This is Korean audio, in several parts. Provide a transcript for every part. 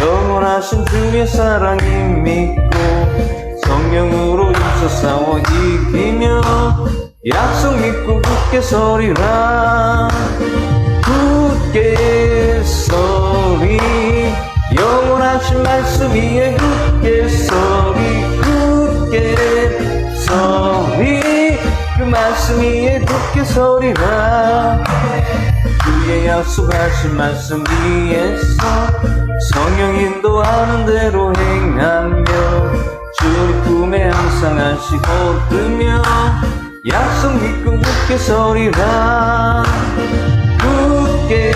영원하신 주의 사랑이 믿고 성령으로 힘써 싸워 이기며 약속 믿고 굳게 서리라. 굳게 서리 영원하신 말씀 위에 굳게 서리. 굳게 서리 그 말씀 위에 굳게 서리라. 주의 약속하신 말씀 위에서 성령 인도하는 대로 행하며 주님 품에 항상 안식 얻으며 약속 믿고 굳게 서리라. 굳게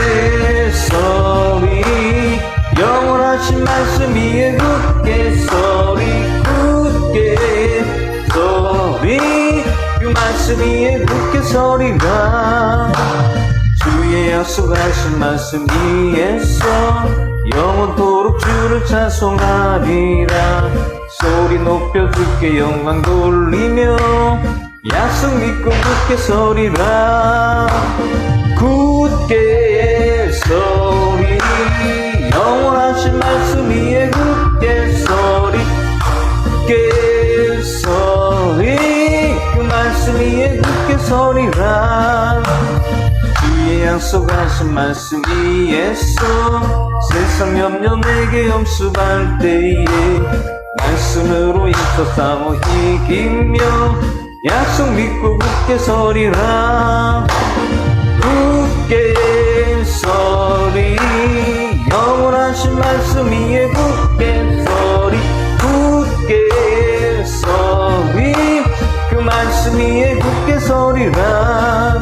서리 영원하신 말씀 위에 굳게 서리. 굳게 서리 그 말씀 위에 굳게 서리라. 주의 약속하신 말씀 위에서 영원토록 주를 찬송하리라. 소리 높여 주께 영광 돌리며 약속 믿고 굳게 서리라. 굳게 서리 영원하신 말씀 위에 굳게 서리. 굳게 서리 그 말씀 위에 굳게 서리라. 주의 약속하신 말씀 위에서 세상 염려 내게 엄습할 때에 말씀으로 힘써 싸워 이기며 약속 믿고 굳게 서리라. 굳게 서리 영원하신 말씀 위에 굳게 서리. 굳게 서리 그 말씀 위에 굳게 서리라.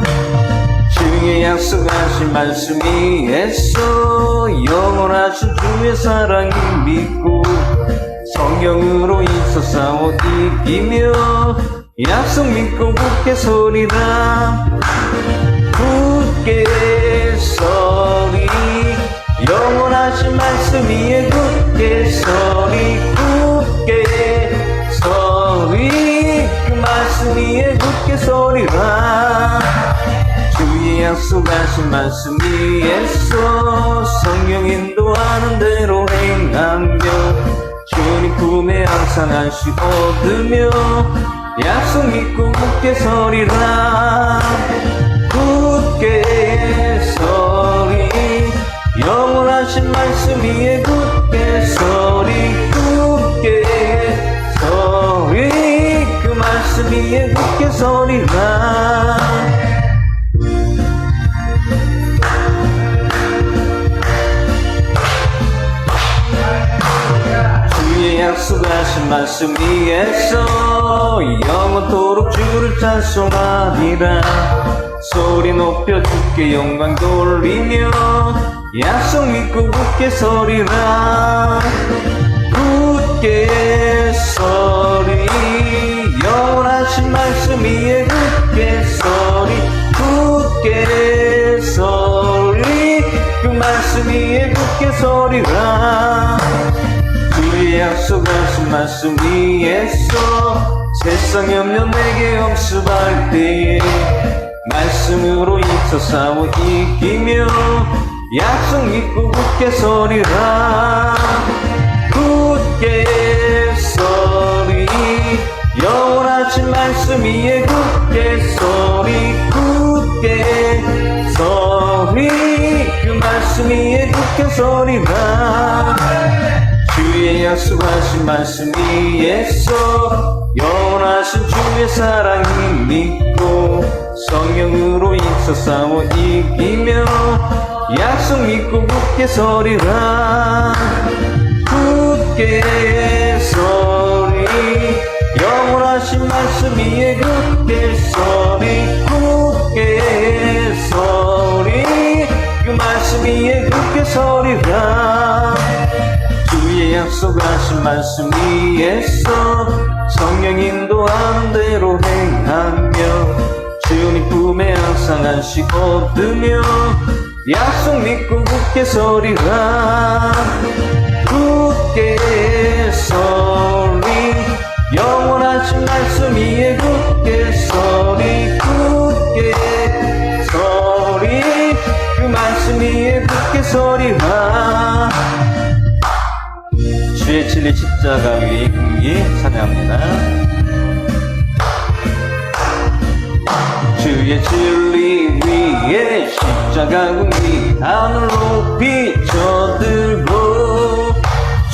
주의 약속하신 말씀 위에서 영원하신 주의 사랑이 믿고 성령으로 힘써 싸워 이기며 약속 믿고 굳게 서리라. 굳게 서리 영원하신 말씀 위에 굳게 서리. 굳게 서리 그 말씀 위에 굳게 서리라. 주의 약속하신 말씀 위에서 성령 인도하는 대로 행하며 주님 품에 항상 안식 얻으며 약속 믿고 굳게 서리라. 굳게 서리 영원하신 말씀 위에 굳게 서리. 굳게 서리 그 말씀 위에 굳게 서리라. 약속하신 말씀 위에서 영원토록 주를 찬송하리라. 소리 높여 주께 영광 돌리며 약속 믿고 굳게 서리라. 굳게 서리 영원하신 말씀 위에 굳게 서리. 굳게 서리 그 말씀 위에 굳게 서리라. 주의 약속하신 말씀 위에서 세상 염려 내게 엄습할 때에 말씀으로 힘써 싸워 이기며 약속 믿고 굳게 서리라. 굳게 서리 영원하신 말씀 위에 굳게 서리. 굳게 서리 그 말씀 위에 굳게 서리라. 주의 약속하신 말씀 위에서 영원하신 주의 사랑이 믿고 성령으로 힘써 싸워 이기며 약속 믿고 굳게 서리라. 굳게 서리 영원하신 말씀 위에 굳게 서리. 굳게 서리 그 말씀 위에 굳게 서리라. 주의 약속하신 말씀 위에서 성령 인도하는 대로 행하며 주님 품에 항상 안식 얻으며 약속 믿고 굳게 서리라. 굳게 서리 영원하신 말씀 위에 굳게 서리. 굳게 서리 그 말씀 위에 굳게 서리라. 주의 진리 십자가 위에 공기 찬양합니다. 주의 진리 위에 십자가 공기 하늘 높이 쳐들고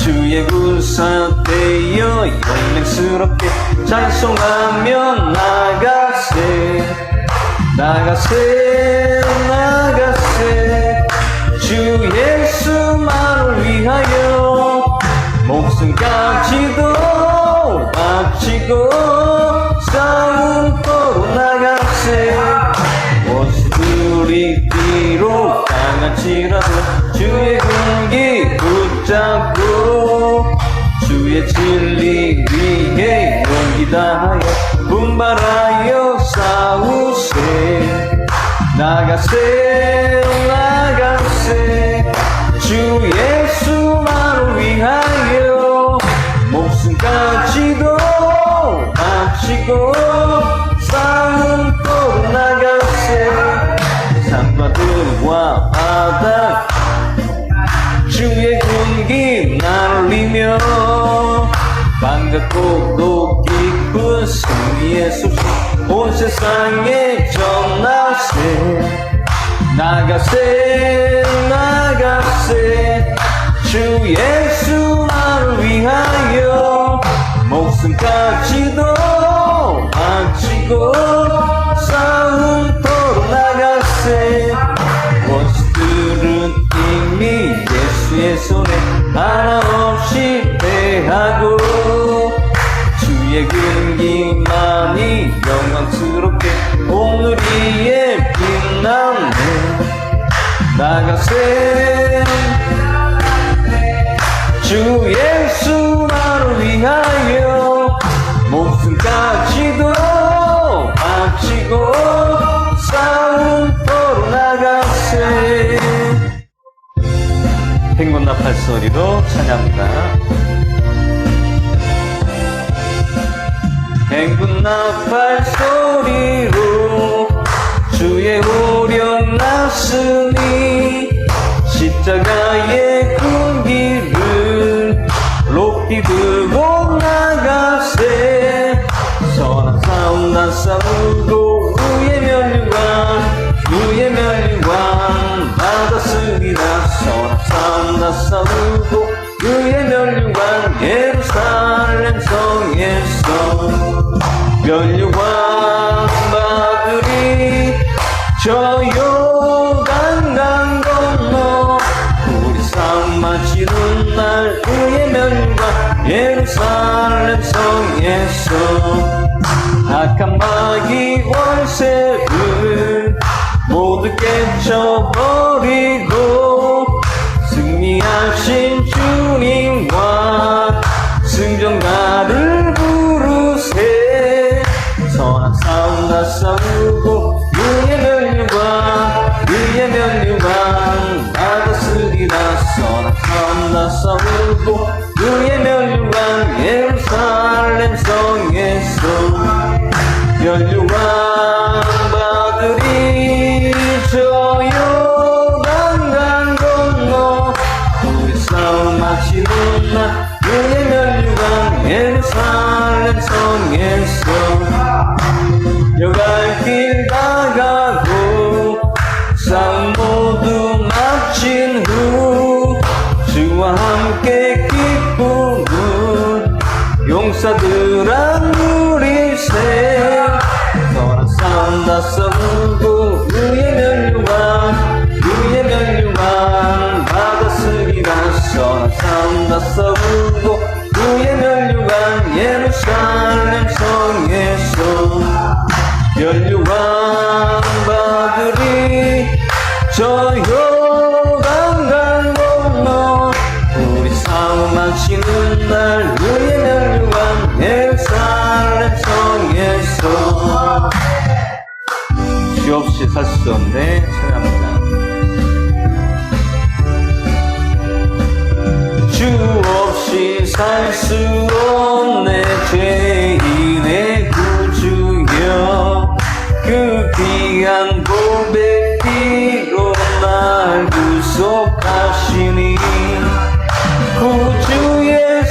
주의 군사되어 영맹스럽게 찬송하며 나가세 나가세 나가세 주 예수만을 위하여 목숨까지도 바치고 싸움터로 나가세 원수들이 비록 강할지라도 주의 군기 붙잡고 주의 진리 위에 용기 다하여 분발하여 싸우세 나가세 나가세 주 예수만을 위하여 목숨까지도 바치고 싸움터로 나가세 산과 들과 바다 주의 군기 날리며 반갑고도 깊은 승리의 소식 온 세상에 전하세 나가세 나가세 주 예수만을 위하여 목숨까지도 바치고 싸움터로 나가세 원수들은 이미 예수의 손에 하나없이 패하고 주의 군기만이 영광스럽게 오늘 위에 빛나네 나가세 주 예수만을 위하여 목숨까지도 바치고 싸움터로 나가세 행군나팔 소리로 찬양합니다. 행군나팔 소리로 주의 오령 났으니 십자가의 군기를 높이 들고 나가세 선한 싸움 다 싸우고 주의 면류관 받았으리라 선한 싸움 다 싸우고 주의 면류관 예루살렘 성에서 면류관 받으리 저 요단강 건너 우리 싸움 마치는 날 그의 면류관 예루살렘 성에서 악한 마귀 월세를 모두 깨쳐버리고 승리하신 주님과 승전가를 부르세 선한 싸움 다 싸우고 그의 면류관 받았으리라 선한 싸움 다 싸우고 그의 면류관 예루살렘 성에서 면류관 받으리 저 요단강 건너 우리 싸움 마치는 날 그의 면류관 예루살렘 성에서 여갈 길 나가고 싸움 모두 마친 후 주와 함께 기쁨을 용사들아 누리세 선한 싸움 다 싸우고 그의 면류관 받았으리라 선한 싸움 다 싸우고 그의 면류관 예루살렘 성에서 면류관 받으리 저 요단강 건너 우리 싸움 마치는 날 그의 면류관 예루살렘 성에서 주 없이 살 수 없네 찬양합니다. 주 없이 살 수 없네 죄인의 구주여 그 귀한 고백 피로 날 구속하시니 구주의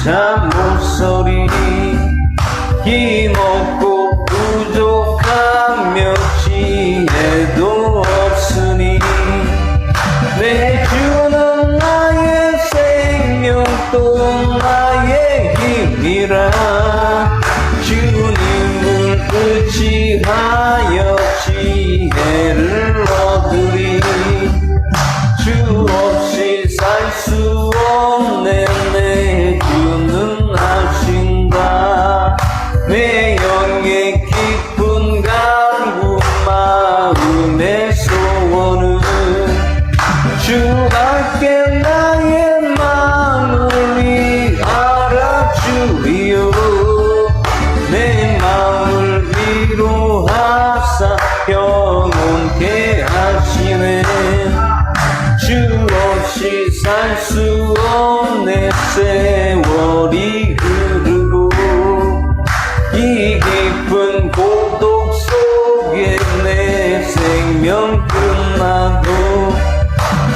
잠 못 소리 힘없고 부족하며 지혜도 없으니 내 주는 나의 생명 또 나의 힘이라 주님을 의지하여 지혜를 얻으리 주 없이 살 수 없네 내 주는 하신다 내 영의 깊은 간구 마음의 소원은 주밖에 나의 마음을 알아주리요 내 마음을 위로하사 평온케 하시네 주 없이 살 수 없네 세월이 흐르고 이 깊은 고독 속에 내 생명 끝나도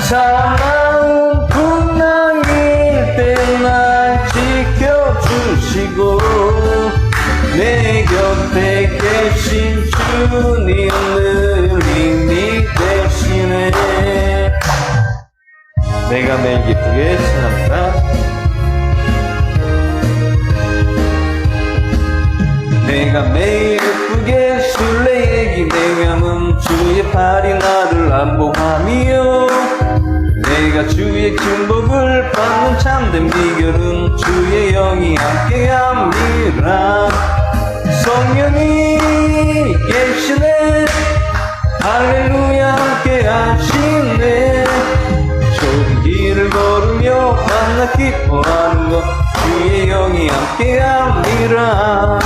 사나운 풍랑일 때 날 지켜주시고 내 곁에 계신 주님 늘 힘이 되시네 내가 매일 기쁘게 찬양합니다 내가 매일 예쁘게 술래 기대감은 주의 팔이 나를 안보하며 내가 주의 축복을 받는 참된 비결은 주의 영이 함께함이라 성령이 계시네 할렐루야 함께하시네 좁은 길을 걸으며 만나 기뻐하는 것 주의 영이 함께함이라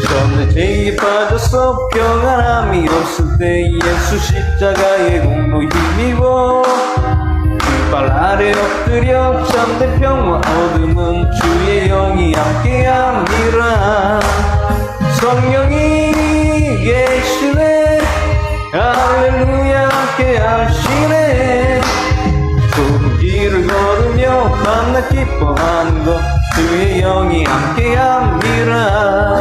처음에 죄에 빠져서 평안함이 없을 때 예수 십자가의 공로 힘입어 깃발 아래 엎드려 참된 평화 얻음은 주의 영이 함께함이라 성령이 계시네 할렐루야 함께하시네 좁은 길을 걸으며 만나 기뻐하는 것 주의 영이 함께함이라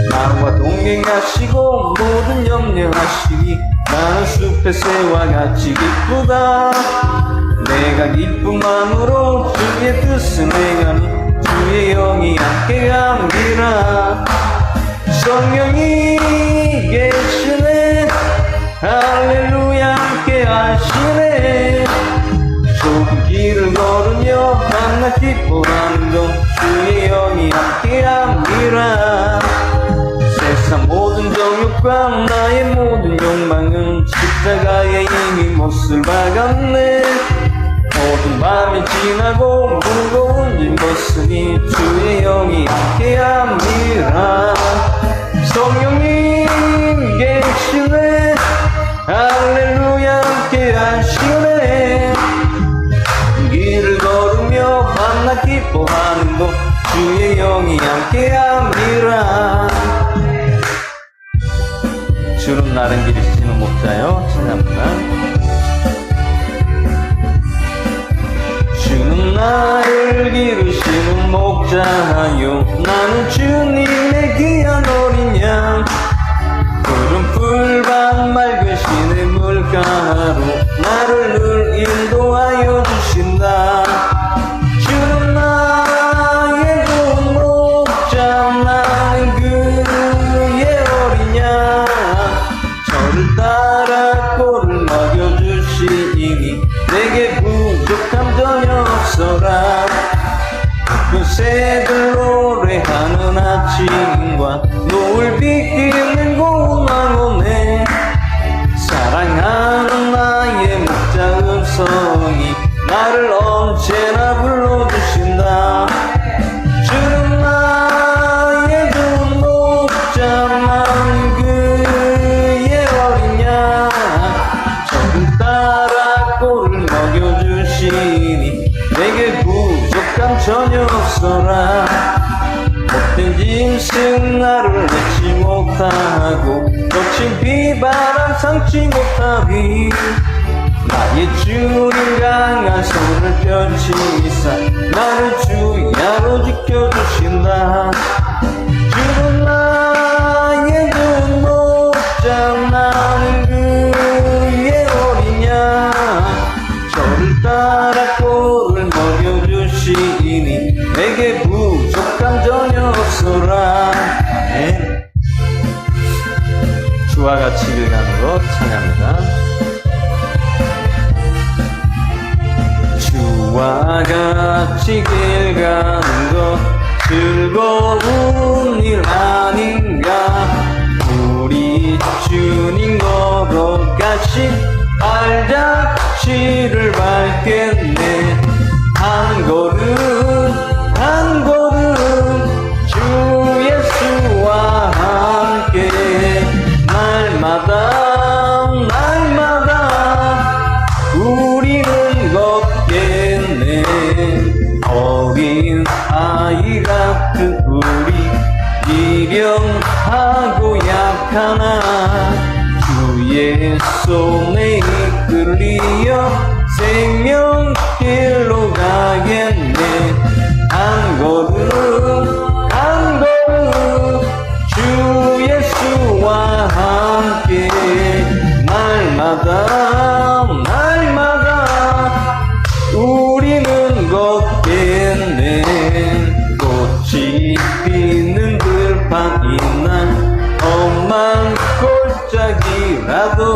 나와 동행하시고 모든 염려하시니 나는 숲의 새와 같이 기쁘다 내가 기쁜 마음으로 주의 뜻을 행하니 주의 영이 함께함이라 성령이 계시네 할렐루야 함께하시네 좁은 길을 걸으며 만나 기뻐하는 것 주의 영이 함께함이라 세상 모든 정욕과 나의 모든 욕망은 십자가에 이미 못을 박았네 모든 밤이 지나고 무거운 짐 벗으니 주의 영이 함께함이라 성령님 계시네 할렐루야 함께하시네 길을 걸으며 만나 기뻐하는 것 주의 영이 함께함이라 주는 나른 기르시는 목자요 찬양합니다 주는 나를 기르시는 목자요 나는 주님의 귀한 어린 양 푸른 풀밭 맑은 시내 물가로 나를 늘 인도하여 주신다 주는 나의 좋은 목자 나는 그의 어린 양 저를 따라 꼴을 먹여주시니 내게 부족함 전혀 없어라 그 새들 노래하는 아침과 노을빛 있는 고운 왕원에 사랑하는 나의 목자 음성이 나를 언제나 불러주신다 주는 나의 좋은 목자 난 그의 어린 양 저를 따라 꼴을 먹여주시니 내게 부족함 전혀 없어라 못된 짐승 나를 내지 못하고 거친 비바람 삼지 못하리 나의 주님 강한 손을 펼치사 나를 주야로 지켜주신다. 주는 나의 그 목자 나는 그의 어린 양 저를 따라 꼴을 먹여주시니 내게 부족함 전혀 없소라. 아멘. 주와 같이 길가는 찬양합니다. 주와 같이 길가는 것 즐거운 일 아닌가. 우리 주님 걸어가신 발자취를 밟겠네. 한 걸음 한 걸음 주 예수와 함께 날마다 날마다 우리는 걷겠네. 어린 아이 같은 우리 미련하고 약하나 주의 손에 이끌리어 생명길로 가겠네. 한 걸음 한 걸음 주 예수와 함께 날마다 날마다 우리는 걷겠네. 꽃이 피는 들판인 날 험한 골짜기라도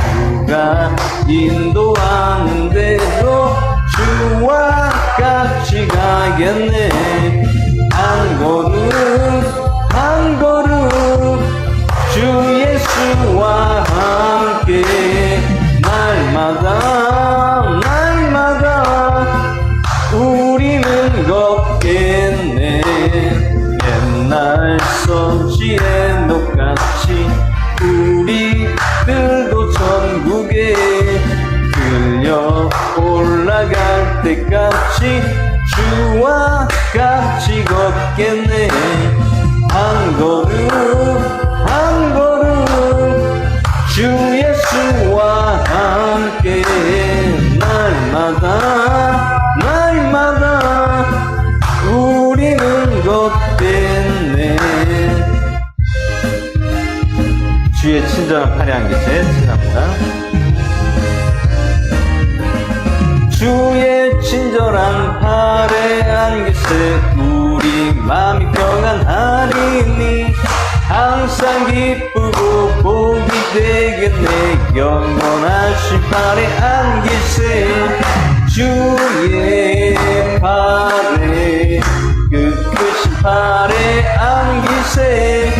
주가 인도하는 대로 주와 같이 가겠네. 한 걸음 한 걸음 주 예수와 함께 날마다 날마다 우리는 걷겠네. 옛날 선지의 녹같이 우리들도 천국에 들려 올라갈 때까지 주와 같이 걷겠네. 한 걸음 한 걸음 주 예수와 함께 날마다 날마다 우리는 걷겠네. 주의 친절한 팔에 안기세 찬양합니다. 주의 친절한 팔에 안기세 우리 마음이 평안하리니 항상 기쁘고 복이 되겠네. 영원하신 팔에 안기세 주의 팔에 그 크신 팔에 안기세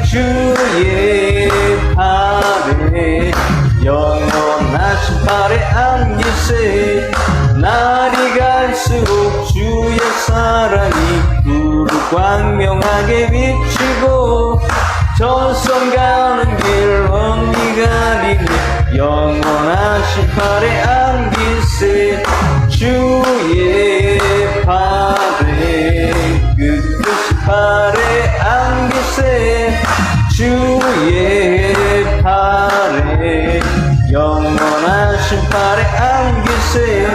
주의 팔에 영원하신 팔에 안기세. 날이 갈수록 주의 사랑이 두루 광명하게 비치고 전선 가는 길 언니 가리니 영원하신 팔에 안기세 주의 팔에 그 크신 팔에 안기세 주의 팔에 영원하신 팔에 안기세.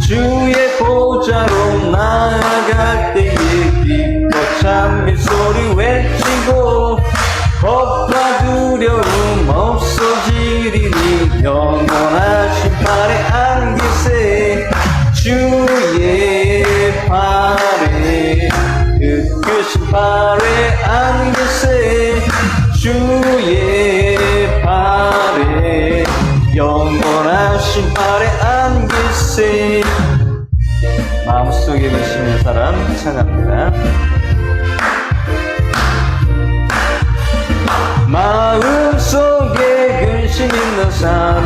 주의 보좌로 나아갈 때에 기뻐 찬미 소리 외치고 겁과 두려움 없어지리니 영원하신 팔에 안기세 주의 팔에 그 크신 팔에 안기세 주의 팔에 영원하신 팔에 안기세. 마음속에 계시는 사람 찬양합니다. 마음속에 근심 있는 사람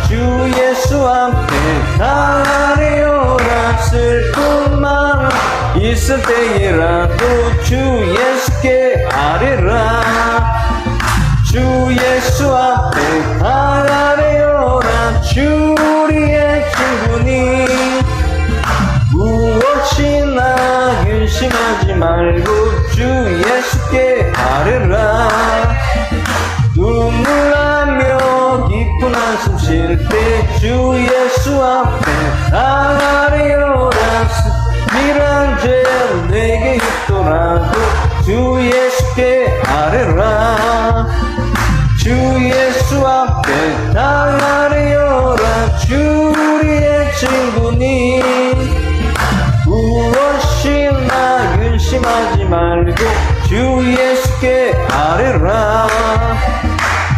주 예수 앞에 다 아뢰어라. 슬픈 마음 있을 때에라도 주 예수께 아뢰라. 주 예수 앞에 다 아뢰어라. 주 우리의 친구니 무엇이나 근심하지 말고 주 예수께 아뢰라. 눈물 나며 깊은 한숨 쉴 때 주 예수 앞에 나가리오라. 이런 죄 내게 있더라도 주 예수께 아뢰라. 주 예수 앞에 나가리오라. 주 우리의 친구니 무엇이나 근심하지 말고 주 예수께 아뢰라.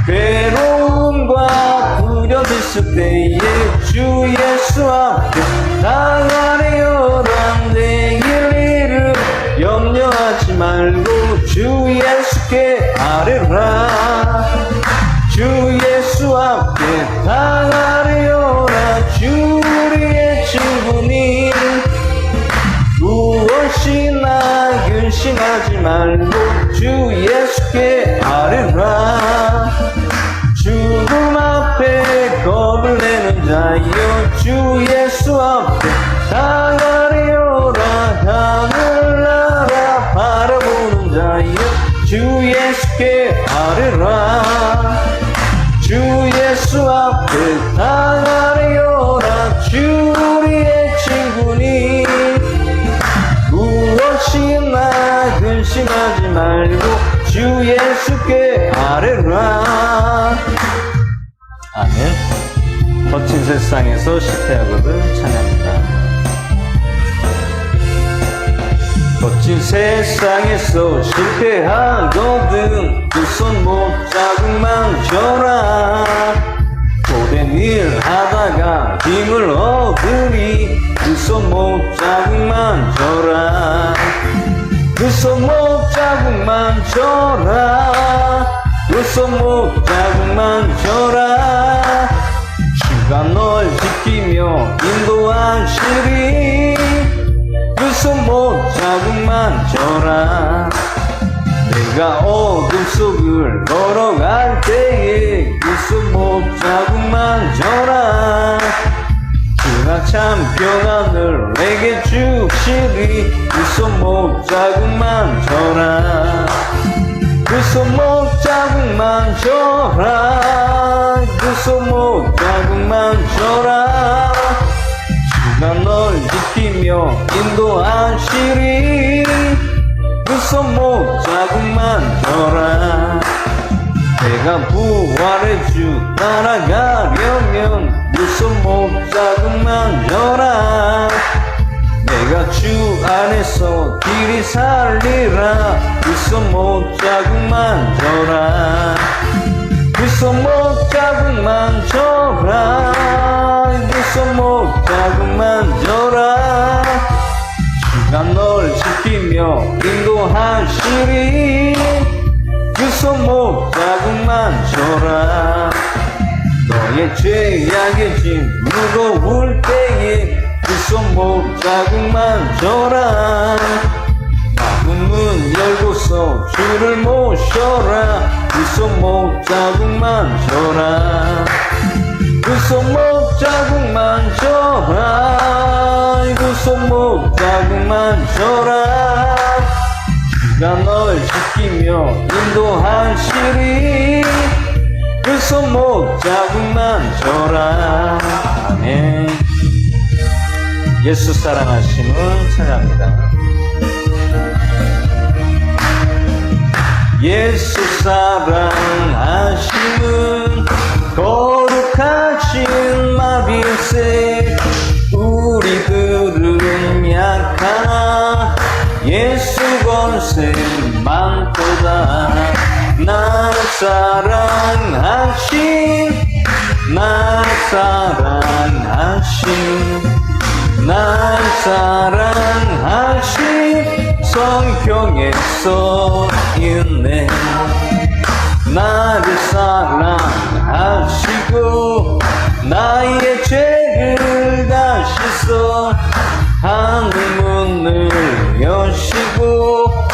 괴로움과 두려움 있을 때에 주 예수 앞에 나가리오라. 내일 일을 염려하지 말고 주 예수께 아뢰라. 주 예수 앞에 나가리오라. 주 우리의 친구니 무엇이나 근심하지 말고 주 예수께 아뢰라. 죽음 앞에 겁을 내는 자여 주 예수 앞에 나가리오라. 하늘나라 바라보는 자여 주 예수께 아뢰라. 주 예수 앞에 나가리오라. 주 우리의 친구니 무엇이나 근심하지 말고 주 예수께 아뢰라. 아멘. 거친 세상에서 실패하거든 찬양합니다. 거친 세상에서 실패하거든 두 손 못 자국만 져라. 고된 일 하다가 힘을 얻으리 두 손 못 자국만 져라. 두 손 못 자국만 져라. 두 손 못 자국만 져라. 주가 널 지키며 인도하시리. 두 손 못 자국만 져라. 내가 어둠 속을 걸어갈 때에 두 손 못 자국만 져라. 주가 참 평안을 내게 주시리. 두 손 못 자국만 져라. 두 손 못 자국만 져라. 두 손 못 자국만 져라. 주가 널 지키며 인도하시리. 두 손 못 자국만 져라. 내가 부활의 주 따라가려면 두 손 못 자국만 져라. 내가 주 안에서 길이 살리라. 두 손 못 자국만 져라. 두 손 못 자국만 져라. 두 손 못 자국만 져라. 주가 널 지키며 인도하시리. 두 손 못 자국만 져라. 너의 죄악의 짐 무거울 때에 두 손 못 자국만 져라. 문은 열고서 주를 모셔라. 두 손 못 자국만 져라. 두 손 못 자국만 져라. 두 손 못 자국만 져라. 주가 널 지키며 인도하시리. 두 손 못 자국만 져라. 아멘. 예수 사랑하심을 찬양합니다. 예수 사랑하심은 거룩하신 마비세. 우리들은 약하나 예수 권세 많도다. 날 사랑하신 날 사랑하신 날 사랑하신 성경에 써있네. 나를 사랑하시고 나의 죄를 다 씻어 하늘 문을 여시고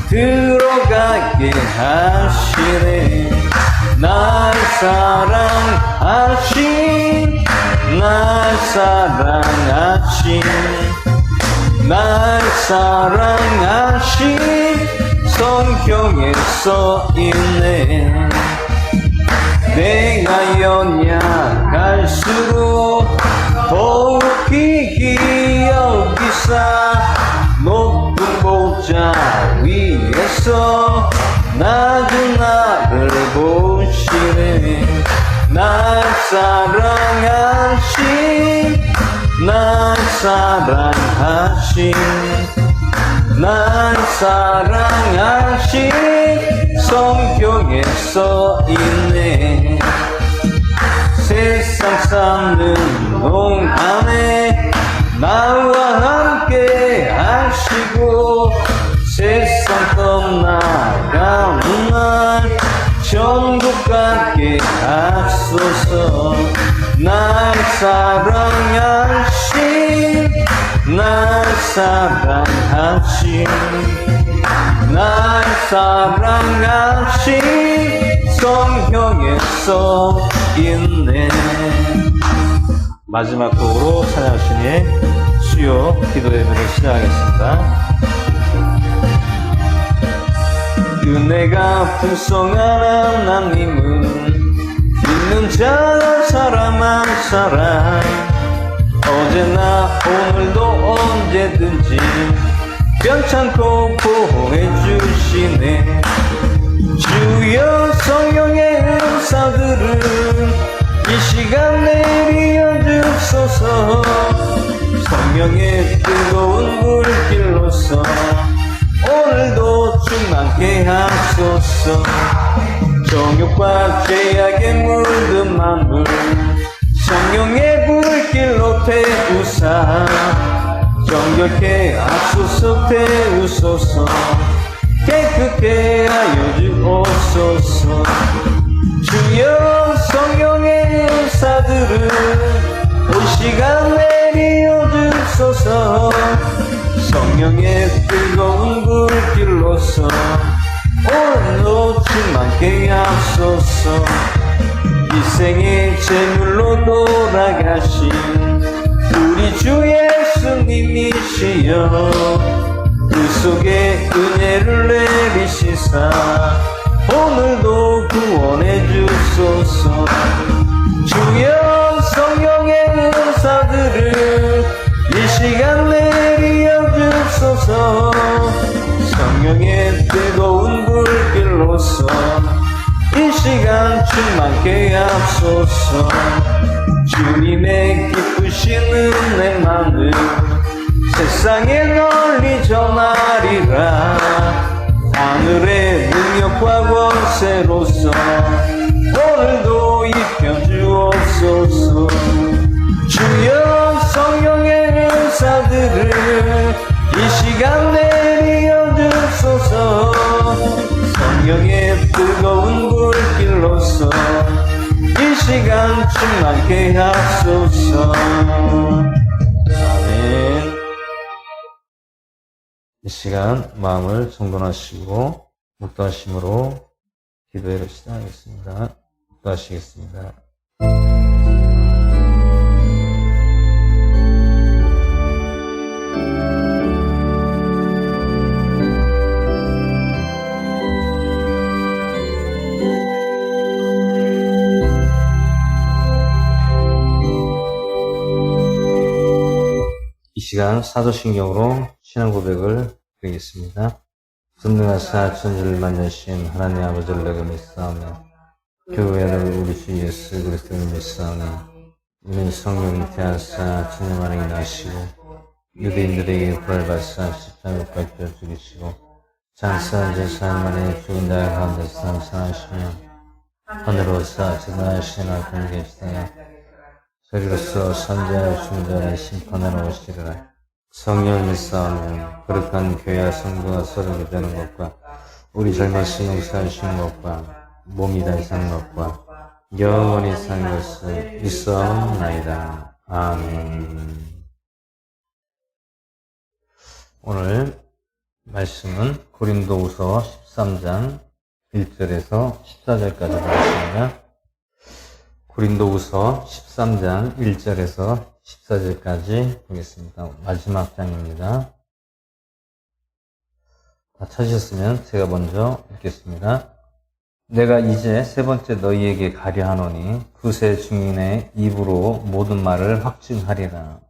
들어가게 하시네. 날 사랑하신 날 사랑하신 날 사랑하신 성경에 써있네. 내가 연약할수록 더욱 깊이 여기사 높은 보좌 위에서 낮은 나를 보시네. 날 사랑하신 날 사랑하신 날 사랑하신 성경에 써있네. 세상 사는 동안에 나와 함께 하시고 세상 떠나가는 날 천국 가게 하소서. 날 사랑하신 날 사랑하신 날 사랑하신 성경에 써있네. 마지막 곡으로 찬양신의 수요 기도 예배를 시작하겠습니다. 은혜가 풍성한 하나님은 믿는 자 사람 한 사람 어제나 오늘도 언제든지 변찮고 보호해주시네. 주여 성령의 은사들을 이 시간 내려 주소서. 성령의 뜨거운 불길로서 오늘도 충만케 하소서. 정욕과 죄악에 물든 만물 성령의 불길로 태우사 정결케 하소서. 태우소서. 깨끗게 하여 주옵소서. 주여 성령의 은사들을 이 시간 내려 주소서. 성령의 뜨거운 불길로서 오늘도 충만케 하소서. 이 생의 제물로 돌아가신 우리 주 예수님이시여 그 속에 은혜를 내리시사 오늘도 구원해 주소서. 주여 성령의 은사들을 이 시간 내려 주소서. 성령의 뜨거운 불길로서 이 시간 충만케 하소서. 주님의 기쁘신 은혜만을 세상에 널리 전하리라. 하늘의 능력과 권세로서 오늘도 입혀주옵소서. 주여 성령의 은사들을 이 시간 내려 주소서. 성령의 뜨거운 불길로서 이 시간 충만케 하소서. 아멘. 이 시간 마음을 정돈하시고 묵도하심으로 기도회를 시작하겠습니다. 묵도하시겠습니다. 이 시간 사도신경으로 신앙 고백을 드리겠습니다. 전능하사 천지를 만드신 하나님 아버지를 내가 믿사오며 교회를 우리 주 예수 그리스도를 믿사오니 이는 성령 잉태하사 천녀만에 나시고 유대인들에게 벌을 받사 십자가에 밟혀 죽이시고 장사한 지 4일 만에 죽은 자 가운데서 삼상하시며 하늘로서 전능하신 하나님 계시다가 저리로서 선지자의 죽은 자를 심판하러 오시리라. 성령을 믿사오며 거룩한 교회와 성도가 서로 교제하는 것과 우리 젊어서 용서하시는 것과 몸이 다시 사는 것과 영원히 사는 것을 믿사옵나이다. 아멘. 오늘 말씀은 고린도후서 13장 1절에서 14절까지 보겠습니다. 고린도후서 13장 1절에서 14절까지 보겠습니다. 마지막 장입니다. 다 찾으셨으면 제가 먼저 읽겠습니다. 내가 이제 세 번째 너희에게 가려 하노니 그 세 증인의 입으로 모든 말을 확증하리라.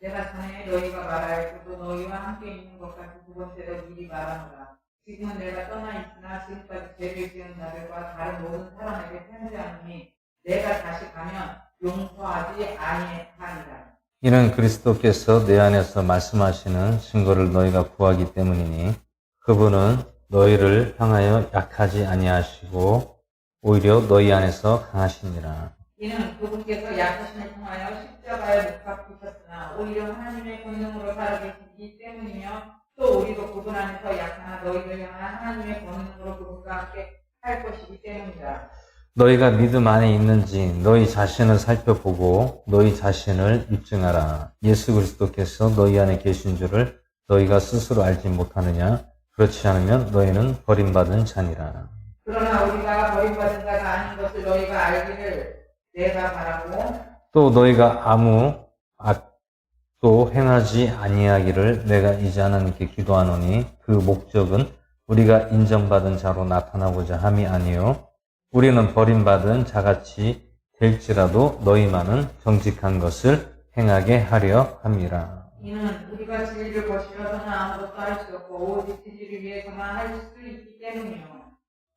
내가 전에 너희가 말하였고 또 너희와 함께 있는 것 같이 두 번째로 미리 말하노라. 지금은 내가 떠나 있으나 지금까지 죄를 지은 자들과 다른 모든 사람에게 편지하노니 내가 다시 가면 용서하지 아니하리라. 이는 그리스도께서 내 안에서 말씀하시는 증거를 너희가 구하기 때문이니 그분은 너희를 향하여 약하지 아니하시고 오히려 너희 안에서 강하시니라. 이는 그분께서 약하심을 통하여 십자가에 못 박히셨으나 오히려 하나님의 권능으로 살아계시기 때문이며 또 우리도 그분 안에서 약하나 너희를 향한 하나님의 권능으로 그분과 함께 할 것이기 때문이다. 너희가 믿음 안에 있는지 너희 자신을 살펴보고 너희 자신을 입증하라. 예수 그리스도께서 너희 안에 계신 줄을 너희가 스스로 알지 못하느냐? 그렇지 않으면 너희는 버림받은 자니라. 그러나 우리가 버림받은 자가 아닌 것을 너희가 알기를 내가 바라고 또 너희가 아무 악도 행하지 아니하기를 내가 이제 하나님께 기도하노니 그 목적은 우리가 인정받은 자로 나타나고자 함이 아니요 우리는 버림받은 자같이 될지라도 너희만은 정직한 것을 행하게 하려 함이라. 이는 우리가 진리를 거스려서는 아무것도 할 수 없고 오직 진리를 위해서만 할 수 있기 때문이요.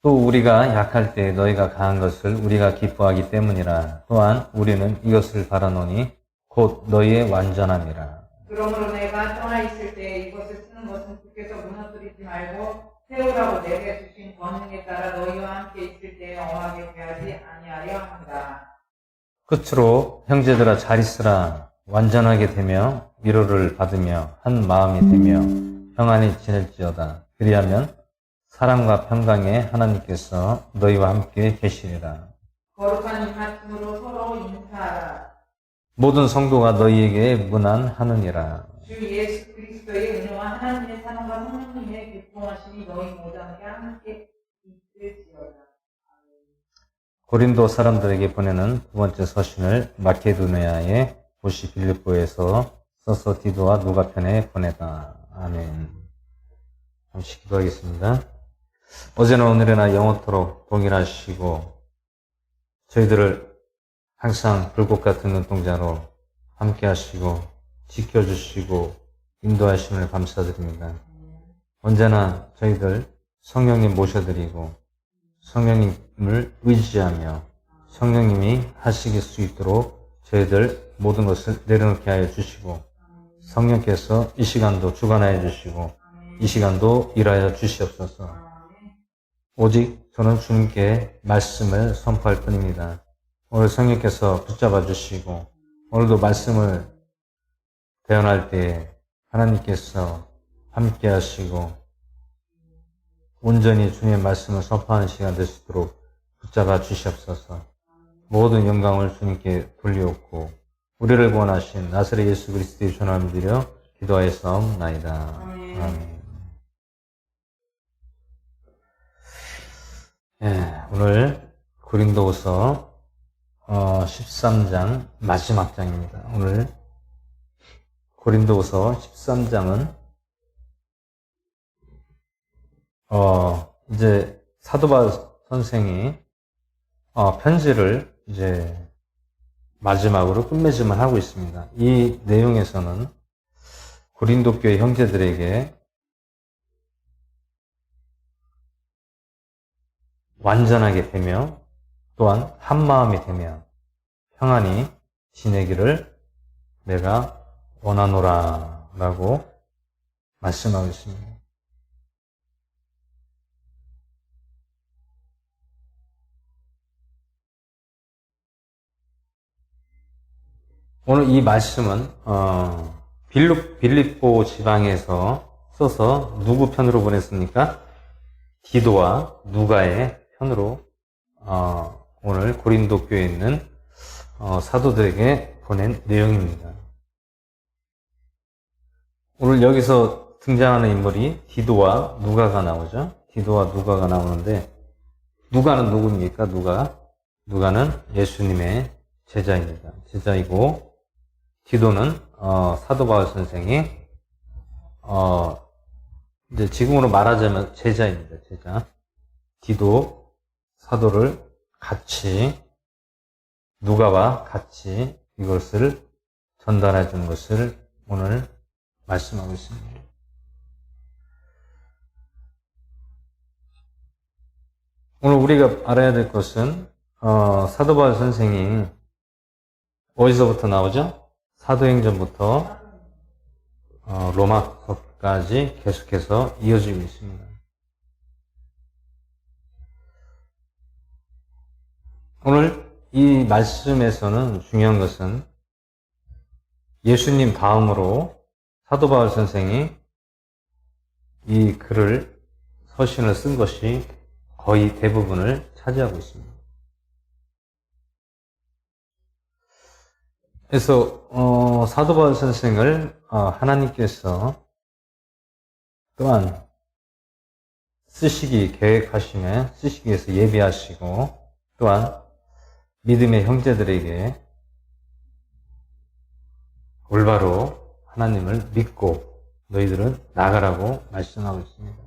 또 우리가 약할 때 너희가 강한 것을 우리가 기뻐하기 때문이라. 또한 우리는 이것을 바라노니 곧 너희의 완전함이라. 그러므로 내가 떠나 있을 때 이것을 쓰는 것은 주께서 무너뜨리지 말고 세우라고 내게 주신 권능에 따라 너희와 함께 있을 때에 엄하게 대하지 아니하려 합니다. 끝으로 형제들아 잘 있으라. 완전하게 되며 위로를 받으며 한 마음이 되며 평안히 지낼지어다. 그리하면 사랑과 평강에 하나님께서 너희와 함께 계시리라. 거룩한 인하심으로 서로 인사하라. 모든 성도가 너희에게 문안하느니라. 주 예수 그리스도의 은혜와 하나님의 사랑과 성령님의 교통하심이 너희 모두에게 함께 있을지어다. 고린도 사람들에게 보내는 두 번째 서신을 마케도니아의 도시 빌립보에서 써서 디도와 누가 편에 보내다. 아멘. 잠시 기도하겠습니다. 어제나 오늘이나 영원토록 동일하시고 저희들을 항상 불꽃 같은 눈동자로 함께 하시고 지켜주시고 인도하심을 감사드립니다. 언제나 저희들 성령님 모셔드리고 성령님을 의지하며 성령님이 하시길 수 있도록 저희들 모든 것을 내려놓게 하여 주시고 성령께서 이 시간도 주관하여 주시고 이 시간도 일하여 주시옵소서. 오직 저는 주님께 말씀을 선포할 뿐입니다. 오늘 성령께서 붙잡아 주시고 오늘도 말씀을 대언할 때 하나님께서 함께 하시고 온전히 주님의 말씀을 선포하는 시간 될 수 있도록 붙잡아 주시옵소서. 모든 영광을 주님께 돌리옵고 우리를 구원하신 나사렛 예수 그리스도의 전함을 드려 기도하였사옵나이다. 아멘. 오늘 고린도후서 13장 마지막 장입니다. 오늘 고린도후서 13장은 이제 사도 바울 선생이 편지를 이제 마지막으로 끝맺음을 하고 있습니다. 이 내용에서는 고린도 교회 형제들에게 완전하게 되며 또한 한 마음이 되며 평안히 지내기를 내가 원하노라 라고 말씀하고 있습니다. 오늘 이 말씀은 빌립보 지방에서 써서 누구 편으로 보냈습니까? 디도와 누가의 편으로 오늘 고린도 교회에 있는 사도들에게 보낸 내용입니다. 오늘 여기서 등장하는 인물이 디도와 누가가 나오죠. 디도와 누가가 나오는데 누가는 누구입니까? 누가는 예수님의 제자입니다. 제자이고 디도는 사도 바울 선생이 이제 지금으로 말하자면 제자입니다. 제자. 디도 사도를 같이 누가와 같이 이것을 전달해 준 것을 오늘 말씀하고 있습니다. 오늘 우리가 알아야 될 것은 사도 바울 선생이 어디서부터 나오죠? 사도행전부터 로마서까지 계속해서 이어지고 있습니다. 오늘 이 말씀에서는 중요한 것은 예수님 다음으로 사도 바울 선생이 이 글을 서신을 쓴 것이 거의 대부분을 차지하고 있습니다. 그래서 사도 바울 선생을 하나님께서 또한 쓰시기 계획하시며 쓰시기 위해서 예비하시고 또한 믿음의 형제들에게 올바로 하나님을 믿고 너희들은 나가라고 말씀하고 있습니다.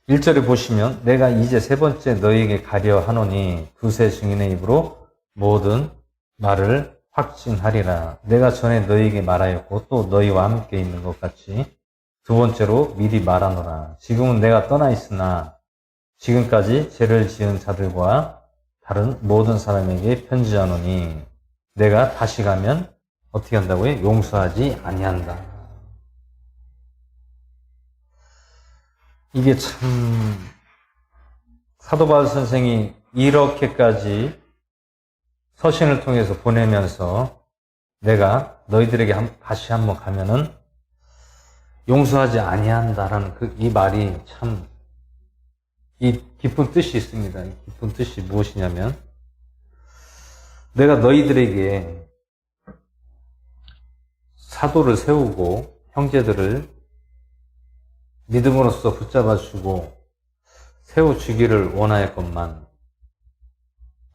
1절에 보시면 내가 이제 세 번째 너희에게 가려 하노니 두세 증인의 입으로 모든 말을 확증하리라. 내가 전에 너희에게 말하였고 또 너희와 함께 있는 것 같이 두 번째로 미리 말하노라. 지금은 내가 떠나 있으나 지금까지 죄를 지은 자들과 다른 모든 사람에게 편지하노니 내가 다시 가면 어떻게 한다고요? 용서하지 아니한다. 이게 참 사도 바울 선생이 이렇게까지 서신을 통해서 보내면서 내가 너희들에게 다시 한번 가면은 용서하지 아니한다라는 이 말이 참 이 깊은 뜻이 있습니다. 이 깊은 뜻이 무엇이냐면 내가 너희들에게 사도를 세우고 형제들을 믿음으로써 붙잡아주고 세워주기를 원하였건만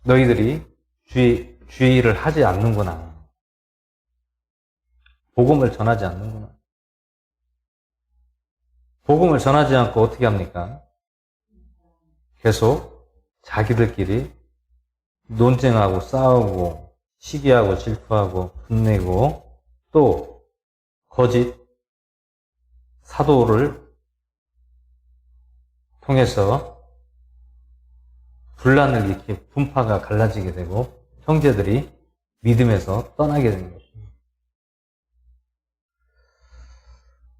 너희들이 주의를 하지 않는구나. 복음을 전하지 않는구나. 복음을 전하지 않고 어떻게 합니까? 계속 자기들끼리 논쟁하고 싸우고 시기하고 질투하고 분내고 또 거짓 사도를 통해서 분란을 일으키 분파가 갈라지게 되고 형제들이 믿음에서 떠나게 되는 것입니다.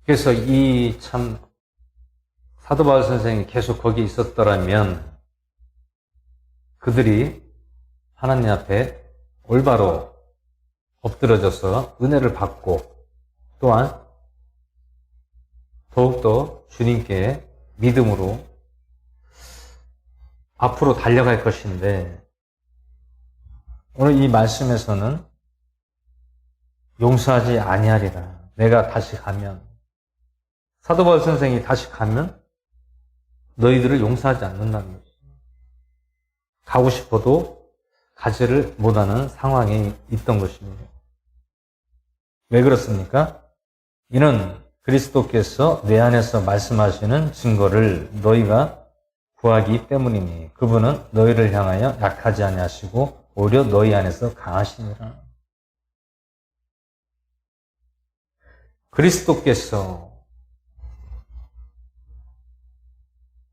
그래서 이 참 사도 바울 선생이 계속 거기에 있었더라면 그들이 하나님 앞에 올바로 엎드러져서 은혜를 받고 또한 더욱더 주님께 믿음으로 앞으로 달려갈 것인데 오늘 이 말씀에서는 용서하지 아니하리라. 내가 다시 가면 사도 바울 선생이 다시 가면 너희들을 용서하지 않는다는 것이죠. 가고 싶어도 가지를 못하는 상황에 있던 것입니다. 왜 그렇습니까? 이는 그리스도께서 내 안에서 말씀하시는 증거를 너희가 구하기 때문이니 그분은 너희를 향하여 약하지 아니하시고 오히려 너희 안에서 강하시니라. 그리스도께서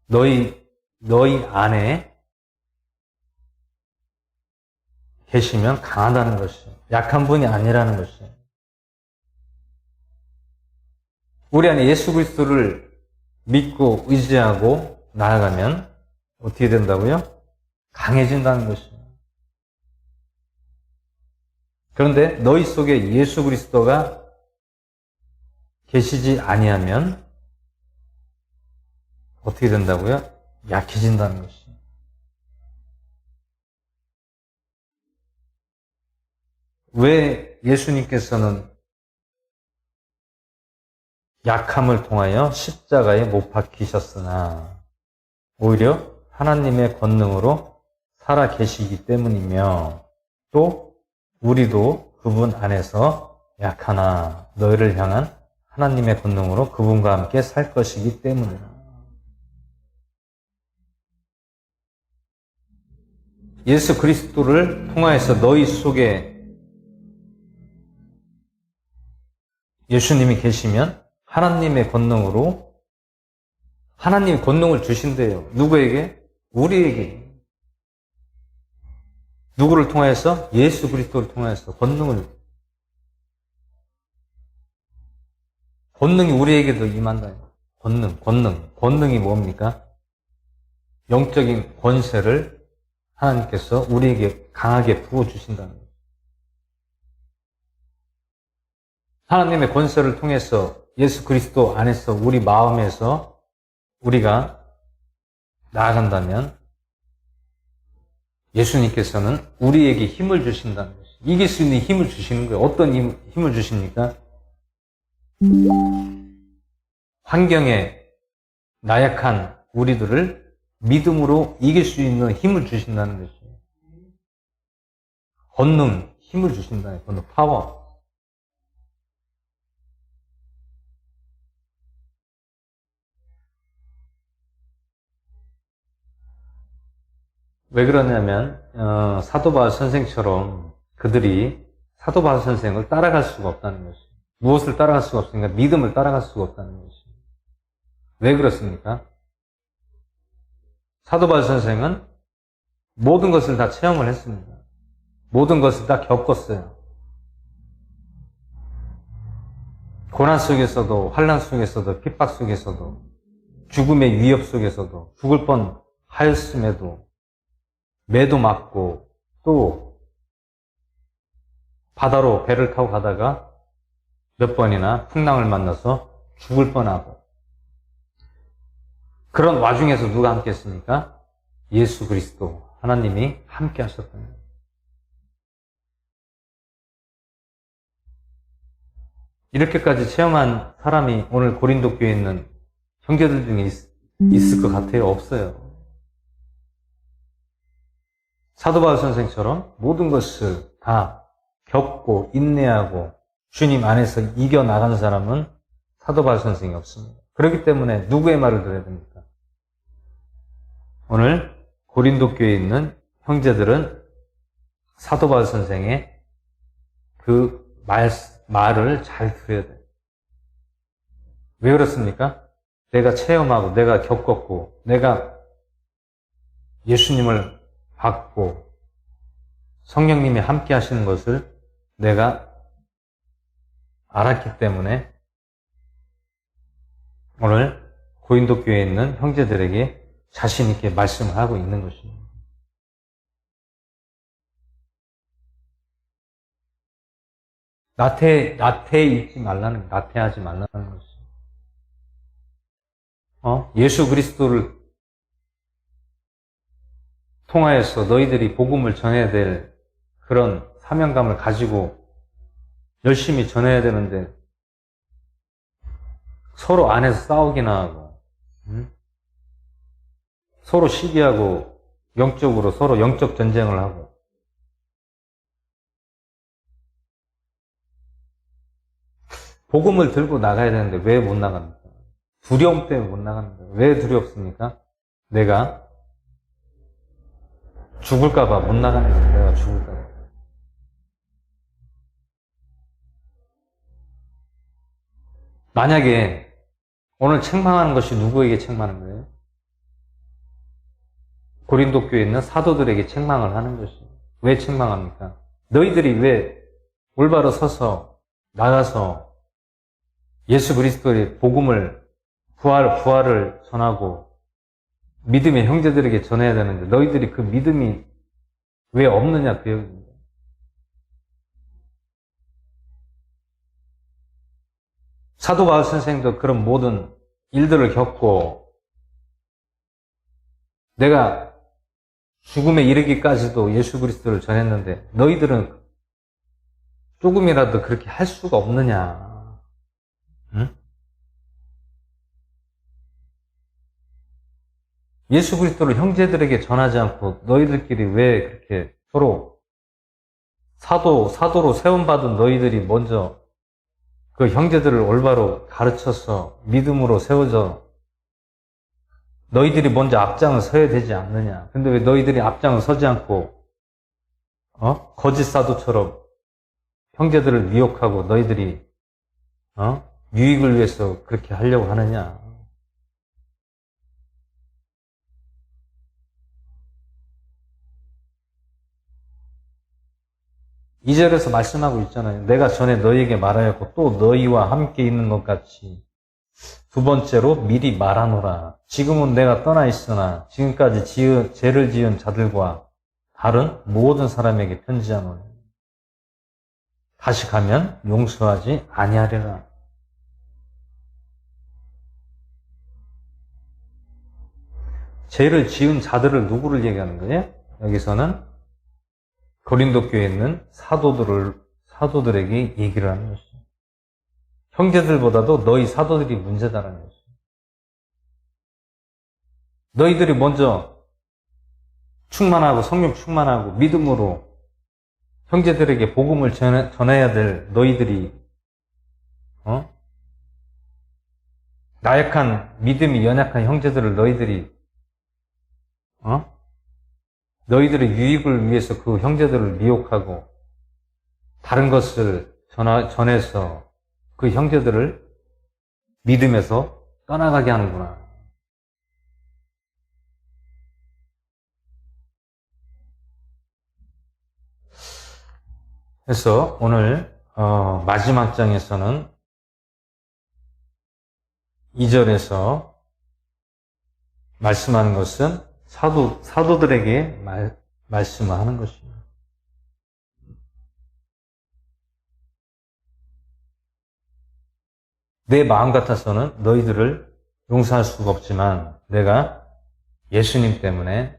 너희 안에 계시면 강하다는 것이에요. 약한 분이 아니라는 것이에요. 우리 안에 예수 그리스도를 믿고 의지하고 나아가면 어떻게 된다고요? 강해진다는 것이에요. 그런데 너희 속에 예수 그리스도가 계시지 아니하면 어떻게 된다고요? 약해진다는 것이에요. 왜 예수님께서는 약함을 통하여 십자가에 못 박히셨으나 오히려 하나님의 권능으로 살아 계시기 때문이며 또 우리도 그분 안에서 약하나 너희를 향한 하나님의 권능으로 그분과 함께 살 것이기 때문이다. 예수 그리스도를 통하여서 너희 속에 예수님이 계시면 하나님의 권능으로 하나님이 권능을 주신대요. 누구에게? 우리에게. 누구를 통하여서? 예수 그리스도를 통하여서 권능이 우리에게도 임한다. 권능이 뭡니까? 영적인 권세를 하나님께서 우리에게 강하게 부어주신다는 거예요. 하나님의 권세를 통해서 예수 그리스도 안에서 우리 마음에서 우리가 나아간다면 예수님께서는 우리에게 힘을 주신다는 것이죠. 이길 수 있는 힘을 주시는 거예요. 어떤 힘을 주십니까? 환경에 나약한 우리들을 믿음으로 이길 수 있는 힘을 주신다는 것이에요. 권능, 힘을 주신다는 거예요. 권능, 파워. 왜 그러냐면 사도 바울 선생처럼 그들이 사도 바울 선생을 따라갈 수가 없다는 것이에요. 무엇을 따라갈 수가 없으니까 믿음을 따라갈 수가 없다는 것이에요. 왜 그렇습니까? 사도 바울 선생은 모든 것을 다 체험을 했습니다. 모든 것을 다 겪었어요. 고난 속에서도, 환난 속에서도, 핍박 속에서도, 죽음의 위협 속에서도, 죽을 뻔 하였음에도 매도 맞고, 또 바다로 배를 타고 가다가 몇 번이나 풍랑을 만나서 죽을 뻔하고, 그런 와중에서 누가 함께 했습니까? 예수 그리스도, 하나님이 함께 하셨던 거예요. 이렇게까지 체험한 사람이 오늘 고린도 교회에 있는 형제들 중에 있을 것 같아요? 없어요. 사도 바울 선생처럼 모든 것을 다 겪고 인내하고 주님 안에서 이겨나가는 사람은 사도 바울 선생이 없습니다. 그렇기 때문에 누구의 말을 들어야 됩니까? 오늘 고린도 교회에 있는 형제들은 사도 바울 선생의 그 말을 잘 들어야 돼요. 왜 그렇습니까? 내가 체험하고 내가 겪었고 내가 예수님을 받고 성령님이 함께 하시는 것을 내가 알았기 때문에 오늘 고린도 교회에 있는 형제들에게 자신 있게 말씀을 하고 있는 것입니다. 나태하지 말라는 것이죠. 예수 그리스도를 통하여서 너희들이 복음을 전해야 될 그런 사명감을 가지고 열심히 전해야 되는데 서로 안에서 싸우기나 하고 서로 시기하고 영적으로 서로 영적 전쟁을 하고 복음을 들고 나가야 되는데 왜 못 나갑니까? 두려움 때문에 못 나갑니다. 왜 두렵습니까? 내가 죽을까봐 못 나가는 거예요. 내가 죽을까봐. 만약에 오늘 책망하는 것이 누구에게 책망하는 거예요? 고린도 교회에 있는 사도들에게 책망을 하는 것이에요. 왜 책망합니까? 너희들이 왜 올바로 서서 나가서 예수 그리스도의 복음을 부활을 전하고 믿음의 형제들에게 전해야 되는데 너희들이 그 믿음이 왜 없느냐 그 얘기입니다. 사도 바울 선생도 그런 모든 일들을 겪고 내가 죽음에 이르기까지도 예수 그리스도를 전했는데 너희들은 조금이라도 그렇게 할 수가 없느냐. 응? 예수 그리스도를 형제들에게 전하지 않고 너희들끼리 왜 그렇게 서로 사도로 세움받은 너희들이 먼저 그 형제들을 올바로 가르쳐서 믿음으로 세워져 너희들이 먼저 앞장을 서야 되지 않느냐. 근데 왜 너희들이 앞장을 서지 않고 거짓 사도처럼 형제들을 미혹하고 너희들이 유익을 위해서 그렇게 하려고 하느냐. 이 절에서 말씀하고 있잖아요. 내가 전에 너희에게 말하였고 또 너희와 함께 있는 것 같이 두 번째로 미리 말하노라. 지금은 내가 떠나 있으나 지금까지 죄를 지은 자들과 다른 모든 사람에게 편지하노니 다시 가면 용서하지 아니하리라. 죄를 지은 자들을 누구를 얘기하는 거예요? 여기서는 고린도 교회에 있는 사도들에게 얘기를 하는 것이죠. 형제들보다도 너희 사도들이 문제다라는 것이죠. 너희들이 먼저 충만하고 성령 충만하고 믿음으로 형제들에게 복음을 전해야 될 너희들이 나약한 믿음이 연약한 형제들을 너희들의 유익을 위해서 그 형제들을 미혹하고 다른 것을 전해서 그 형제들을 믿음에서 떠나가게 하는구나. 그래서 오늘 마지막 장에서는 2절에서 말씀하는 것은 사도들에게 말씀을 하는 것입니다. 내 마음 같아서는 너희들을 용서할 수가 없지만 내가 예수님 때문에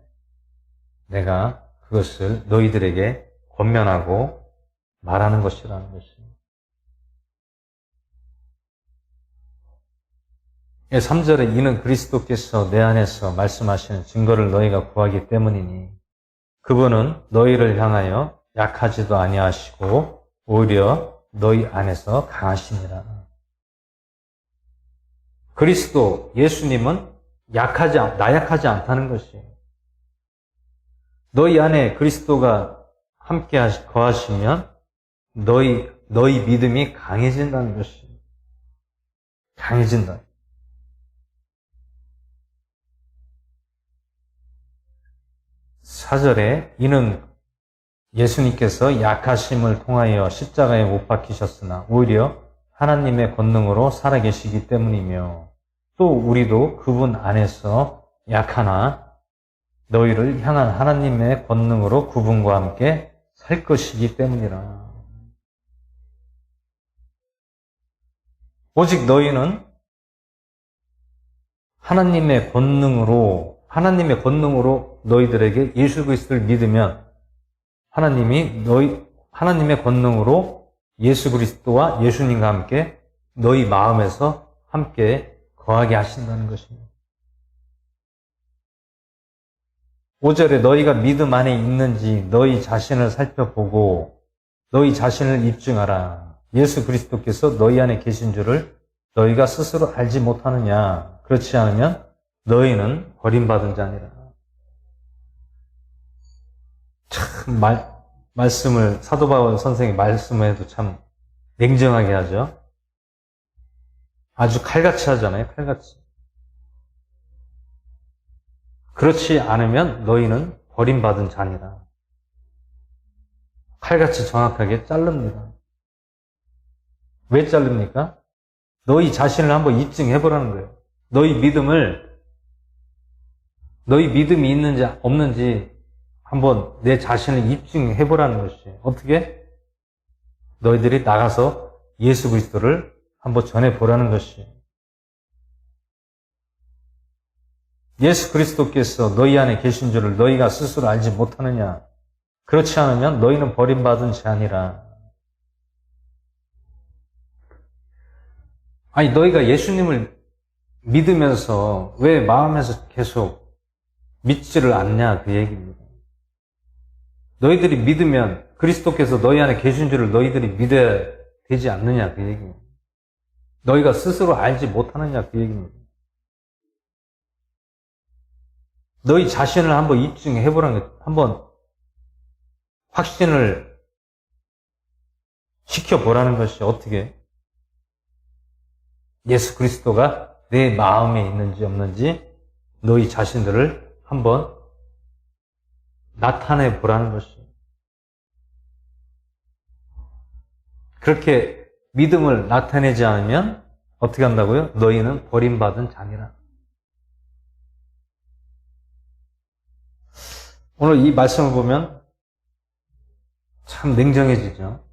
내가 그것을 너희들에게 권면하고 말하는 것이라는 것입니다. 3절에 이는 그리스도께서 내 안에서 말씀하시는 증거를 너희가 구하기 때문이니 그분은 너희를 향하여 약하지도 아니하시고 오히려 너희 안에서 강하시니라. 그리스도 예수님은 나약하지 않다는 것이에요. 너희 안에 그리스도가 함께 거하시면 너희 믿음이 강해진다는 것이에요. 강해진다. 4절에 이는 예수님께서 약하심을 통하여 십자가에 못 박히셨으나 오히려 하나님의 권능으로 살아계시기 때문이며 또 우리도 그분 안에서 약하나 너희를 향한 하나님의 권능으로 그분과 함께 살 것이기 때문이라. 오직 너희는 하나님의 권능으로 너희들에게 예수 그리스도를 믿으면 하나님의 권능으로 예수 그리스도와 예수님과 함께 너희 마음에서 함께 거하게 하신다는 것입니다. 5절에 너희가 믿음 안에 있는지 너희 자신을 살펴보고 너희 자신을 입증하라. 예수 그리스도께서 너희 안에 계신 줄을 너희가 스스로 알지 못하느냐. 그렇지 않으면 너희는 버림받은 자니라. 참 말씀을 사도 바울 선생의 말씀을 해도 참 냉정하게 하죠. 아주 칼같이 하잖아요. 칼같이. 그렇지 않으면 너희는 버림받은 자니라. 칼같이 정확하게 자릅니다. 왜 자릅니까? 너희 자신을 한번 입증해보라는 거예요. 너희 믿음이 있는지 없는지 한번 내 자신을 입증해보라는 것이에요. 어떻게? 너희들이 나가서 예수 그리스도를 한번 전해보라는 것이에요. 예수 그리스도께서 너희 안에 계신 줄을 너희가 스스로 알지 못하느냐? 그렇지 않으면 너희는 버림받은 자니라. 아니, 너희가 예수님을 믿으면서 왜 마음에서 계속 믿지를 않냐? 그 얘기입니다. 너희들이 믿으면 그리스도께서 너희 안에 계신 줄을 너희들이 믿어야 되지 않느냐? 그 얘기입니다. 너희가 스스로 알지 못하느냐? 그 얘기입니다. 너희 자신을 한번 입증해 보라는 거예요. 한번 확신을 시켜보라는 것이 어떻게 예수 그리스도가 내 마음에 있는지 없는지 너희 자신들을 한번 나타내 보라는 것이에요. 그렇게 믿음을 나타내지 않으면 어떻게 한다고요? 너희는 버림받은 자니라. 오늘 이 말씀을 보면 참 냉정해지죠.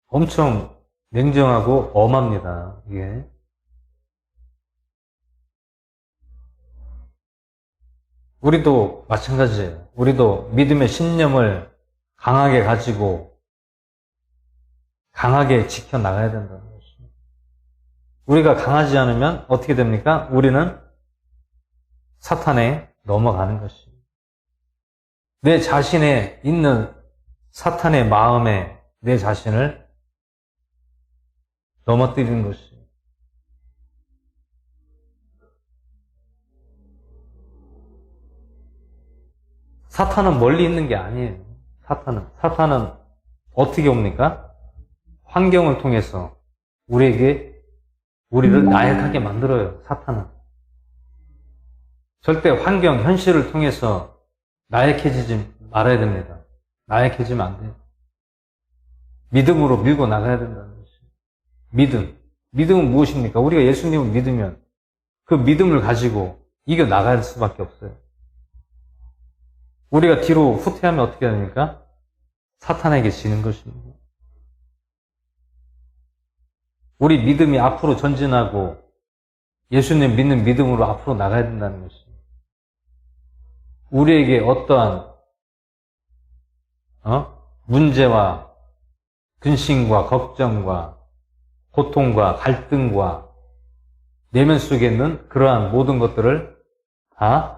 엄청 냉정하고 엄합니다. 이게. 우리도 마찬가지예요. 우리도 믿음의 신념을 강하게 가지고 강하게 지켜나가야 된다는 것입니다. 우리가 강하지 않으면 어떻게 됩니까? 우리는 사탄에 넘어가는 것입니다. 내 자신에 있는 사탄의 마음에 내 자신을 넘어뜨리는 것입니다. 사탄은 멀리 있는 게 아니에요. 사탄은 어떻게 옵니까? 환경을 통해서 우리를 나약하게 만들어요. 사탄은. 절대 환경, 현실을 통해서 나약해지지 말아야 됩니다. 나약해지면 안 돼요. 믿음으로 밀고 나가야 된다는 것이에요. 믿음은 무엇입니까? 우리가 예수님을 믿으면 그 믿음을 가지고 이겨 나갈 수밖에 없어요. 우리가 뒤로 후퇴하면 어떻게 됩니까? 사탄에게 지는 것입니다. 우리 믿음이 앞으로 전진하고 예수님 믿는 믿음으로 앞으로 나가야 된다는 것입니다. 우리에게 어떠한 문제와 근심과 걱정과 고통과 갈등과 내면 속에 있는 그러한 모든 것들을 다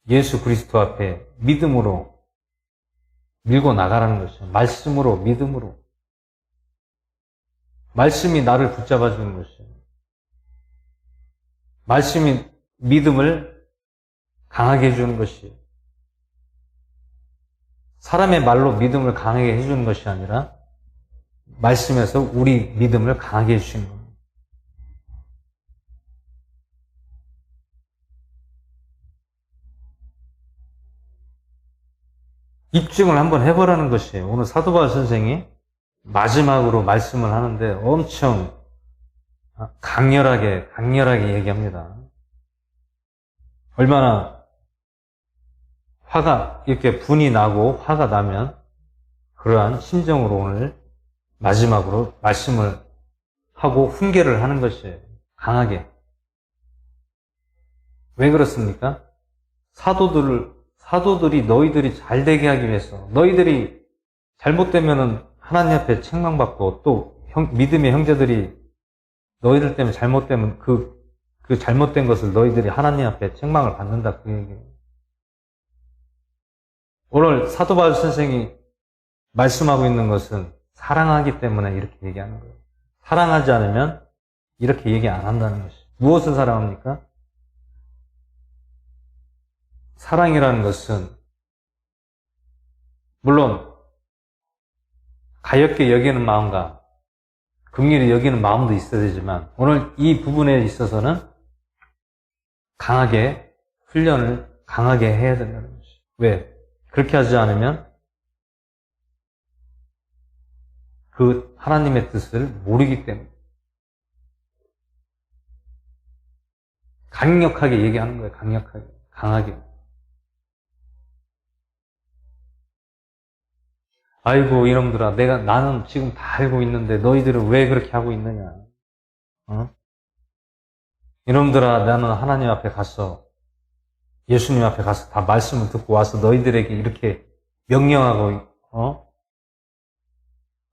예수 그리스도 앞에 믿음으로 밀고 나가라는 것이에요. 말씀으로, 믿음으로. 말씀이 나를 붙잡아 주는 것이에요. 말씀이 믿음을 강하게 해주는 것이에요. 사람의 말로 믿음을 강하게 해주는 것이 아니라 말씀에서 우리 믿음을 강하게 해주시는 겁니다. 입증을 한번 해보라는 것이에요. 오늘 사도 바울 선생이 마지막으로 말씀을 하는데 엄청 강렬하게 얘기합니다. 얼마나 이렇게 분이 나고 화가 나면 그러한 심정으로 오늘 마지막으로 말씀을 하고 훈계를 하는 것이에요. 강하게. 왜 그렇습니까? 사도들이 너희들이 잘 되게 하기 위해서, 너희들이 잘못되면은 하나님 앞에 책망받고 또 믿음의 형제들이 너희들 때문에 잘못되면 그 잘못된 것을 너희들이 하나님 앞에 책망을 받는다, 그 얘기예요. 오늘 사도 바울 선생이 말씀하고 있는 것은 사랑하기 때문에 이렇게 얘기하는 거예요. 사랑하지 않으면 이렇게 얘기 안 한다는 것이에요. 무엇을 사랑합니까? 사랑이라는 것은 물론 가볍게 여기는 마음과 긍휼히 여기는 마음도 있어야 되지만 오늘 이 부분에 있어서는 강하게 훈련을 강하게 해야 된다는 것이에요. 왜? 그렇게 하지 않으면 그 하나님의 뜻을 모르기 때문에 강력하게 얘기하는 거예요. 강하게. 아이고 이놈들아, 나는 지금 다 알고 있는데 너희들은 왜 그렇게 하고 있느냐? 이놈들아, 나는 하나님 앞에 가서 예수님 앞에 가서 다 말씀을 듣고 와서 너희들에게 이렇게 명령하고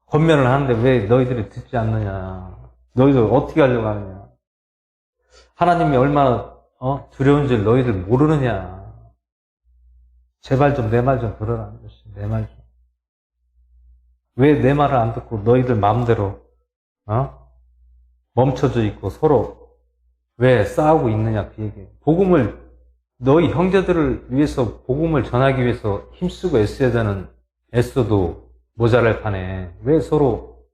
권면을 하는데 왜 너희들이 듣지 않느냐? 너희들 어떻게 하려고 하느냐? 하나님이 얼마나 두려운 줄 너희들 모르느냐? 제발 좀 내 말 좀 들어라는 것이, 내 말 좀. 왜 내 말을 안 듣고 너희들 마음대로 멈춰져 있고 서로 왜 싸우고 있느냐 그 얘기예요. 복음을 너희 형제들을 위해서 복음을 전하기 위해서 힘쓰고 애써도 모자랄 판에 왜 서로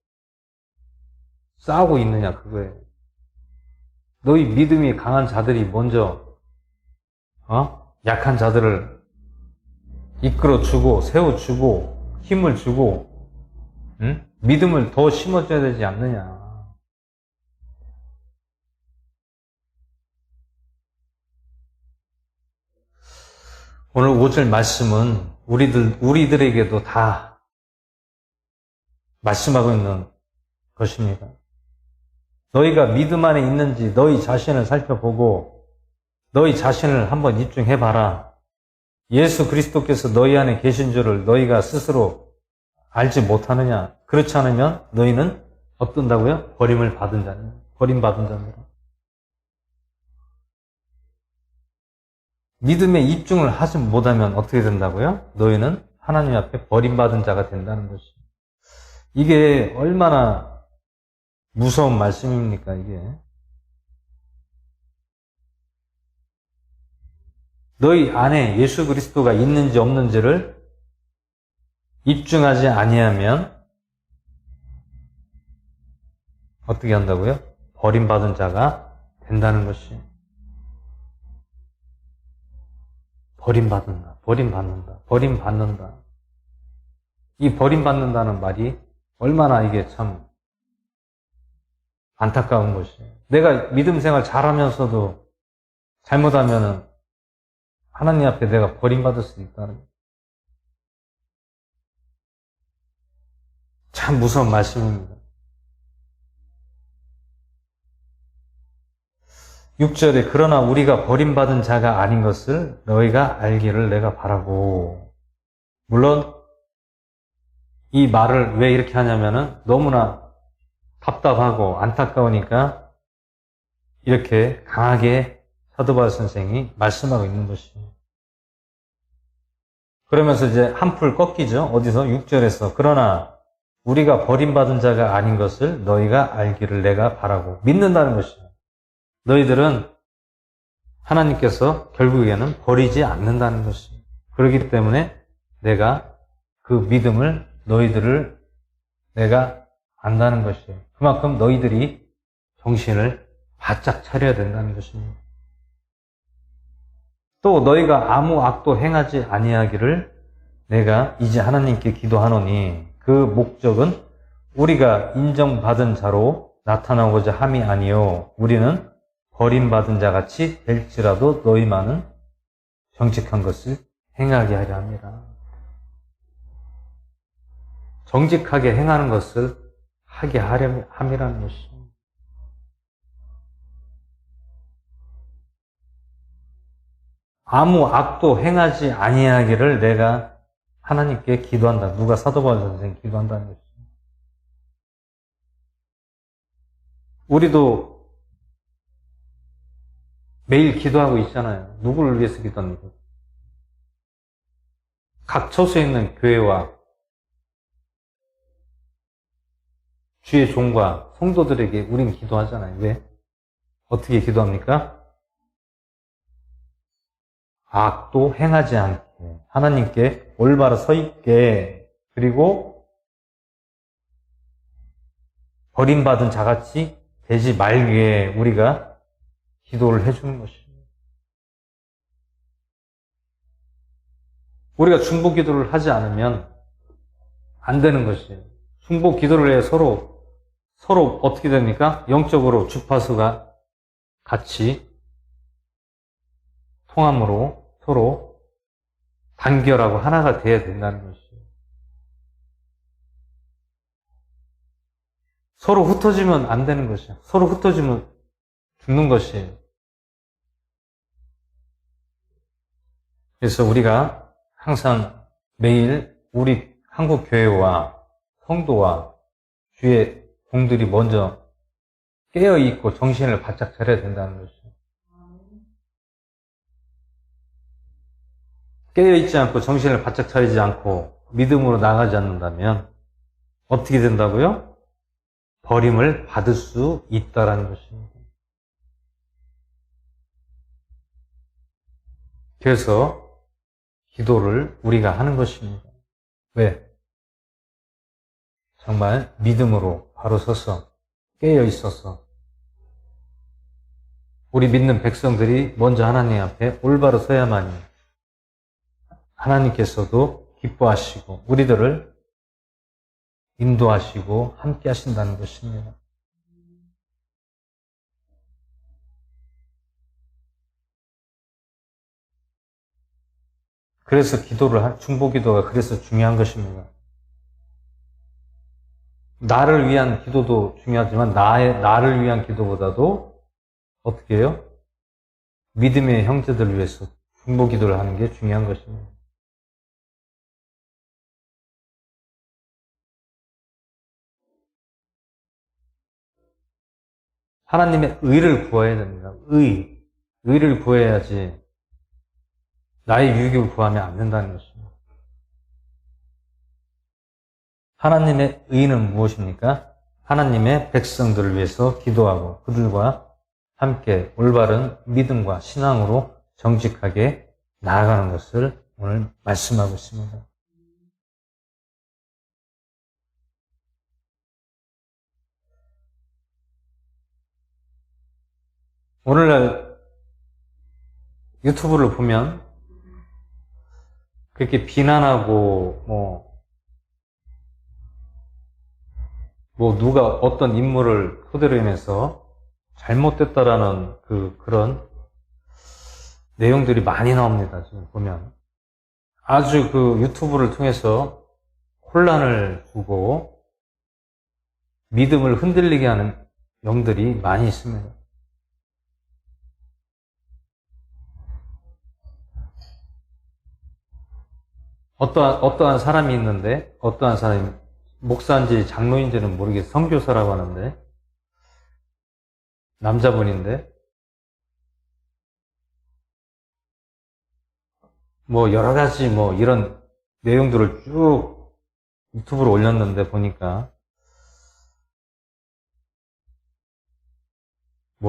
싸우고 있느냐 그거예요. 너희 믿음이 강한 자들이 먼저 약한 자들을 이끌어주고 세워주고 힘을 주고 믿음을 더 심어줘야 되지 않느냐. 오늘 5절 말씀은 우리들에게도 다 말씀하고 있는 것입니다. 너희가 믿음 안에 있는지 너희 자신을 살펴보고 너희 자신을 한번 입증해봐라. 예수 그리스도께서 너희 안에 계신 줄을 너희가 스스로 알지 못하느냐. 그렇지 않으면 너희는 어떤다고요? 버림받은 자입니다. 믿음에 입증을 하지 못하면 어떻게 된다고요? 너희는 하나님 앞에 버림받은 자가 된다는 것이. 이게 얼마나 무서운 말씀입니까, 이게. 너희 안에 예수 그리스도가 있는지 없는지를 입증하지 아니하면 어떻게 한다고요? 버림받은 자가 된다는 것이. 버림받는다. 이 버림받는다는 말이 얼마나 이게 참 안타까운 것이에요. 내가 믿음 생활 잘하면서도 잘못하면은 하나님 앞에 내가 버림받을 수 있다는 거예요. 참 무서운 말씀입니다. 6절에 그러나 우리가 버림받은 자가 아닌 것을 너희가 알기를 내가 바라고. 물론 이 말을 왜 이렇게 하냐면은 너무나 답답하고 안타까우니까 이렇게 강하게 사도 바울 선생이 말씀하고 있는 것이에요. 그러면서 이제 한풀 꺾이죠. 어디서? 6절에서 그러나 우리가 버림받은 자가 아닌 것을 너희가 알기를 내가 바라고. 믿는다는 것이에요. 너희들은 하나님께서 결국에는 버리지 않는다는 것이에요. 그렇기 때문에 내가 그 믿음을 너희들을 내가 안다는 것이에요. 그만큼 너희들이 정신을 바짝 차려야 된다는 것입니다. 또 너희가 아무 악도 행하지 아니하기를 내가 이제 하나님께 기도하노니 그 목적은 우리가 인정받은 자로 나타나고자 함이 아니요 우리는 버림받은 자같이 될지라도 너희만은 정직한 것을 행하게 하려 합니다. 정직하게 행하는 것을 하게 하려 함이라는 것이죠. 아무 악도 행하지 아니하기를 내가 하나님께 기도한다. 누가 사도 바울 선생이 기도한다는 것이죠. 우리도 매일 기도하고 있잖아요. 누구를 위해서 기도합니까? 각 처소에 있는 교회와 주의 종과 성도들에게 우린 기도하잖아요. 왜? 어떻게 기도합니까? 악도 행하지 않게 하나님께 올바로 서 있게 그리고 버림받은 자같이 되지 말게 우리가 기도를 해주는 것입니다. 우리가 중보 기도를 하지 않으면 안 되는 것이에요. 중보 기도를 해야 서로 어떻게 됩니까? 영적으로 주파수가 같이 통함으로 서로 단결하고 하나가 되어야 된다는 것이에요. 서로 흩어지면 안 되는 것이에요. 서로 흩어지면 죽는 것이에요. 그래서 우리가 항상 매일 우리 한국 교회와 성도와 주의 종들이 먼저 깨어있고 정신을 바짝 차려야 된다는 것이에요. 깨어있지 않고 정신을 바짝 차리지 않고 믿음으로 나가지 않는다면 어떻게 된다고요? 버림을 받을 수 있다라는 것입니다. 그래서 기도를 우리가 하는 것입니다. 왜? 정말 믿음으로 바로 서서 깨어 있어서 우리 믿는 백성들이 먼저 하나님 앞에 올바로 서야만이 하나님께서도 기뻐하시고 우리들을 인도하시고 함께 하신다는 것입니다. 그래서 중보 기도가 그래서 중요한 것입니다. 나를 위한 기도도 중요하지만 나를 위한 기도보다도 어떻게 해요? 믿음의 형제들을 위해서 중보 기도를 하는 게 중요한 것입니다. 하나님의 의를 구해야 됩니다. 의를 구해야지 나의 유익을 구하면 안 된다는 것입니다. 하나님의 의는 무엇입니까? 하나님의 백성들을 위해서 기도하고 그들과 함께 올바른 믿음과 신앙으로 정직하게 나아가는 것을 오늘 말씀하고 있습니다. 오늘날 유튜브를 보면 그렇게 비난하고 누가 어떤 인물을 토대로 인해서 잘못됐다라는 그런 내용들이 많이 나옵니다. 지금 보면 아주 그 유튜브를 통해서 혼란을 주고 믿음을 흔들리게 하는 영들이 많이 있습니다. 어떠한 사람이 있는데, 어떠한 사람이, 목사인지 장로인지는 모르겠어요. 선교사라고 하는데, 남자분인데, 여러 가지 이런 내용들을 쭉 유튜브로 올렸는데 보니까,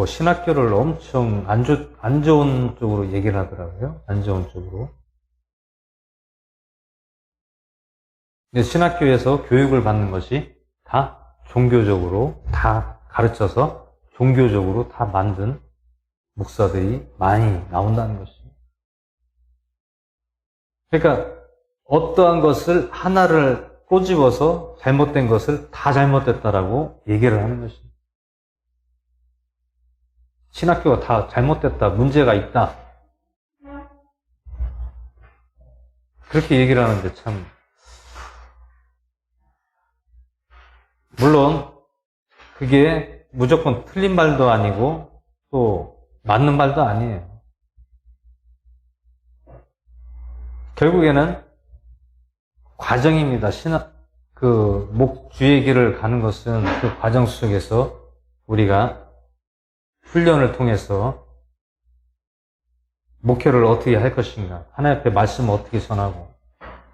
신학교를 엄청 안 좋은 쪽으로 얘기를 하더라고요. 안 좋은 쪽으로. 근데 신학교에서 교육을 받는 것이 다 종교적으로 다 가르쳐서 종교적으로 다 만든 목사들이 많이 나온다는 것입니다. 그러니까 어떠한 것을 하나를 꼬집어서 잘못된 것을 다 잘못됐다라고 얘기를 하는 것입니다. 신학교가 다 잘못됐다, 문제가 있다. 그렇게 얘기를 하는데 참 물론 그게 무조건 틀린 말도 아니고 또 맞는 말도 아니에요. 결국에는 과정입니다. 주의 길을 가는 것은 그 과정 속에서 우리가 훈련을 통해서 목회를 어떻게 할 것인가, 하나님 앞에 말씀을 어떻게 전하고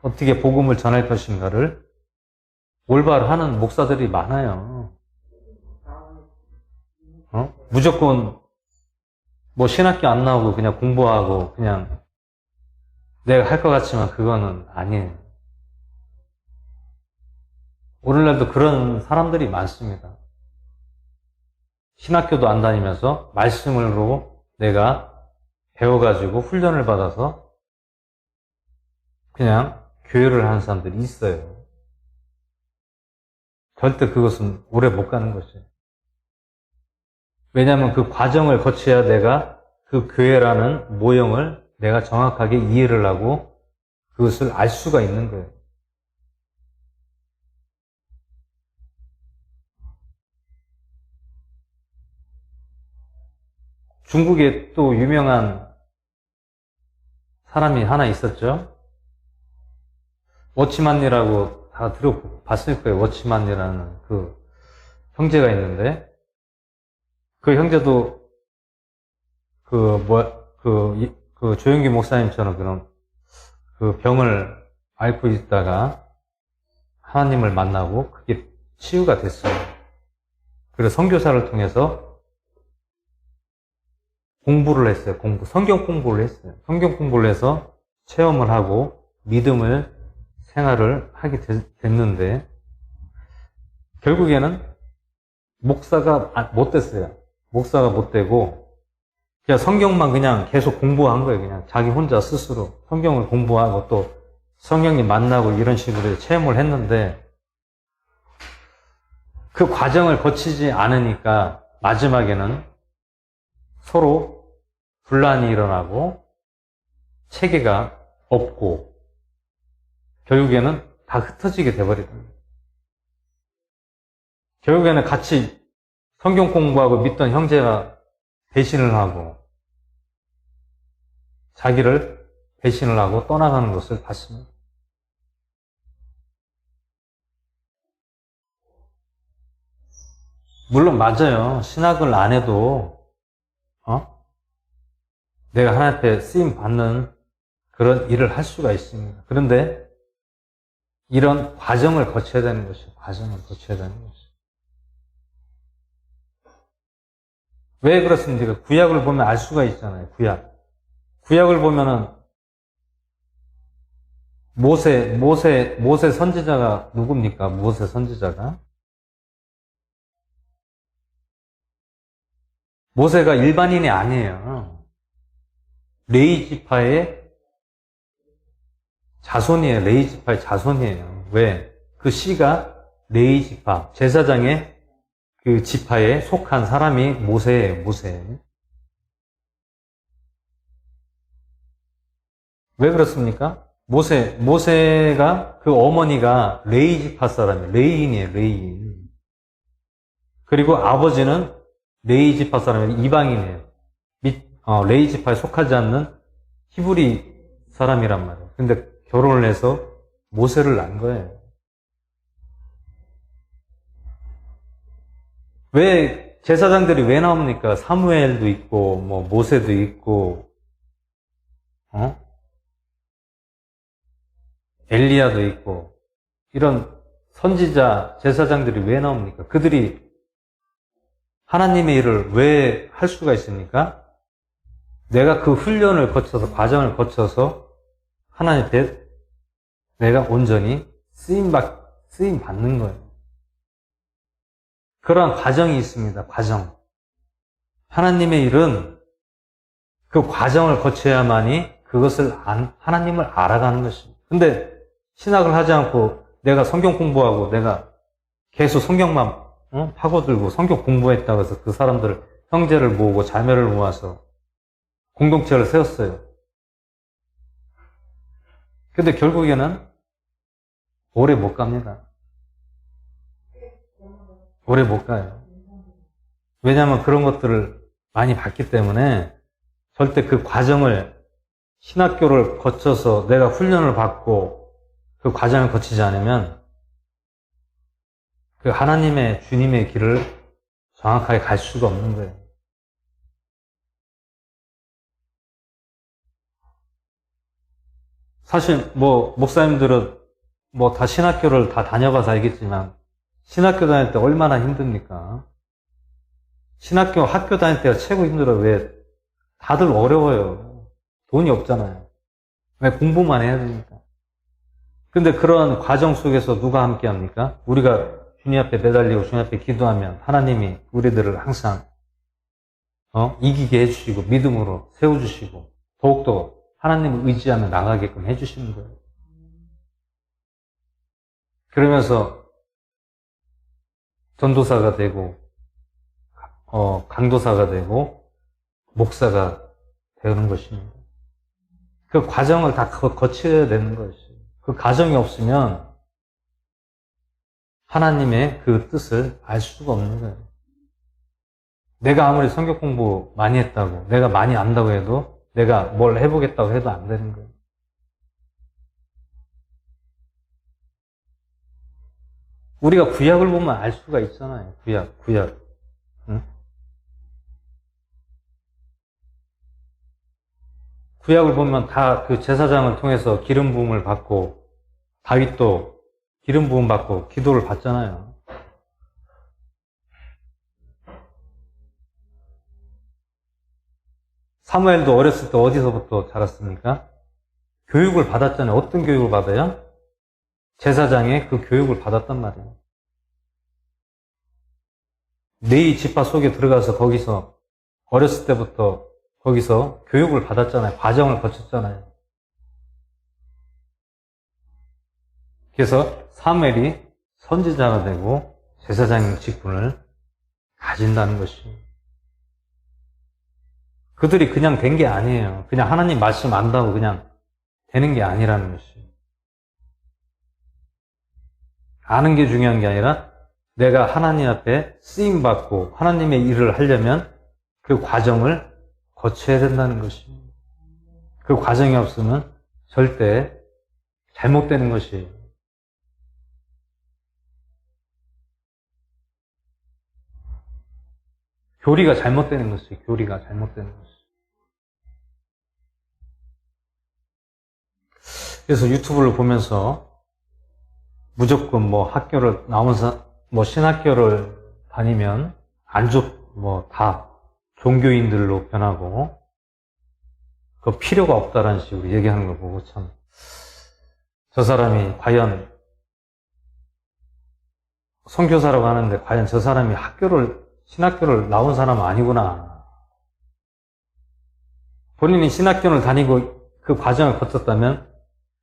어떻게 복음을 전할 것인가를 올바로 하는 목사들이 많아요. 무조건 신학교 안 나오고 그냥 공부하고 그냥 내가 할 것 같지만 그거는 아니에요. 오늘날도 그런 사람들이 많습니다. 신학교도 안 다니면서 말씀으로 내가 배워가지고 훈련을 받아서 그냥 교회를 하는 사람들이 있어요. 절대 그것은 오래 못 가는 것이에요. 왜냐하면 그 과정을 거쳐야 내가 그 교회라는 모형을 내가 정확하게 이해를 하고 그것을 알 수가 있는 거예요. 중국에 또 유명한 사람이 하나 있었죠. 워치만이라고 다 들어봤을 거예요. 워치만이라는 그 형제가 있는데, 그 형제도 조영기 목사님처럼 그런 그 병을 앓고 있다가 하나님을 만나고 그게 치유가 됐어요. 그래서 선교사를 통해서 공부를 했어요. 성경 공부를 했어요. 성경 공부를 해서 체험을 하고 믿음을 생활을 하게 됐는데 결국에는 목사가 못 됐어요. 목사가 못 되고 그냥 성경만 그냥 계속 공부한 거예요. 그냥 자기 혼자 스스로 성경을 공부하고 또 성령님 만나고 이런 식으로 체험을 했는데 그 과정을 거치지 않으니까 마지막에는 서로 분란이 일어나고 체계가 없고 결국에는 다 흩어지게 돼버리더라고요. 결국에는 같이 성경 공부하고 믿던 형제가 배신을 하고 자기를 배신을 하고 떠나가는 것을 봤습니다. 물론 맞아요. 신학을 안 해도 내가 하나님 앞에 쓰임 받는 그런 일을 할 수가 있습니다. 그런데 이런 과정을 거쳐야 되는 것이죠. 과정을 거쳐야 되는 것이죠. 왜 그렇습니까? 구약을 보면 알 수가 있잖아요. 구약을 보면은 모세 선지자가 누굽니까? 모세 선지자가 모세가 일반인이 아니에요. 레위 지파의 자손이에요. 레위 지파의 자손이에요. 왜? 그 씨가 레위 지파, 제사장의 그 지파에 속한 사람이 모세예요. 모세. 왜 그렇습니까? 모세가 그 어머니가 레위 지파 사람이에요. 레위인이에요. 레위인. 그리고 아버지는 레위 지파 사람이 이방인이에요. 레위 지파에 속하지 않는 히브리 사람이란 말이에요. 근데 결혼을 해서 모세를 낳은 거예요. 왜 제사장들이 왜 나옵니까? 사무엘도 있고 모세도 있고 엘리야도 있고 이런 선지자 제사장들이 왜 나옵니까? 그들이 하나님의 일을 왜 할 수가 있습니까? 내가 그 훈련을 거쳐서 과정을 거쳐서 하나님 앞에 내가 온전히 쓰임 받는 거예요. 그러한 과정이 있습니다. 과정. 하나님의 일은 그 과정을 거쳐야만이 그것을 하나님을 알아가는 것입니다. 근데 신학을 하지 않고 내가 성경 공부하고 내가 계속 성경만 파고들고 성경 공부했다고 해서 그 사람들을 형제를 모으고 자매를 모아서 공동체를 세웠어요. 근데 결국에는 오래 못 갑니다. 오래 못 가요. 왜냐하면 그런 것들을 많이 봤기 때문에 절대 그 과정을 신학교를 거쳐서 내가 훈련을 받고 그 과정을 거치지 않으면 그 하나님의 주님의 길을 정확하게 갈 수가 없는 거예요. 사실 목사님들은 다 신학교를 다 다녀봐서 알겠지만 신학교 다닐 때 얼마나 힘듭니까? 학교 다닐 때가 최고 힘들어요. 왜? 다들 어려워요. 돈이 없잖아요. 왜? 공부만 해야 되니까. 근데 그런 과정 속에서 누가 함께 합니까? 우리가 주님 앞에 매달리고 주님 앞에 기도하면 하나님이 우리들을 항상 이기게 해주시고 믿음으로 세워주시고 더욱더 하나님을 의지하며 나가게끔 해주시는 거예요. 그러면서 전도사가 되고 강도사가 되고 목사가 되는 것입니다. 그 과정을 다 거쳐야 되는 것이에요. 그 과정이 없으면 하나님의 그 뜻을 알 수가 없는 거예요. 내가 아무리 성경 공부 많이 했다고 내가 많이 안다고 해도 내가 뭘 해보겠다고 해도 안 되는 거예요. 우리가 구약을 보면 알 수가 있잖아요. 구약. 응? 구약을 보면 다 그 제사장을 통해서 기름 부음을 받고 다윗도 기름 부음 받고 기도를 받잖아요. 사무엘도 어렸을 때 어디서부터 자랐습니까? 교육을 받았잖아요. 어떤 교육을 받아요? 제사장의 그 교육을 받았단 말이에요. 레위 지파 속에 들어가서 거기서 어렸을 때부터 거기서 교육을 받았잖아요. 과정을 거쳤잖아요. 그래서 사무엘이 선지자가 되고 제사장의 직분을 가진다는 것이, 그들이 그냥 된 게 아니에요. 그냥 하나님 말씀 안다고 그냥 되는 게 아니라는 것이, 아는 게 중요한 게 아니라 내가 하나님 앞에 쓰임받고 하나님의 일을 하려면 그 과정을 거쳐야 된다는 것이, 그 과정이 없으면 절대 잘못되는 것이에요. 교리가 잘못되는 것이에요. 교리가 잘못되는 것이에요. 그래서 유튜브를 보면서 무조건 뭐 학교를 뭐 신학교를 다니면 다 종교인들로 변하고 그 필요가 없다라는 식으로 얘기하는 걸 보고 참, 저 사람이 과연 선교사라고 하는데 과연 저 사람이 신학교를 나온 사람은 아니구나. 본인이 신학교를 다니고 그 과정을 거쳤다면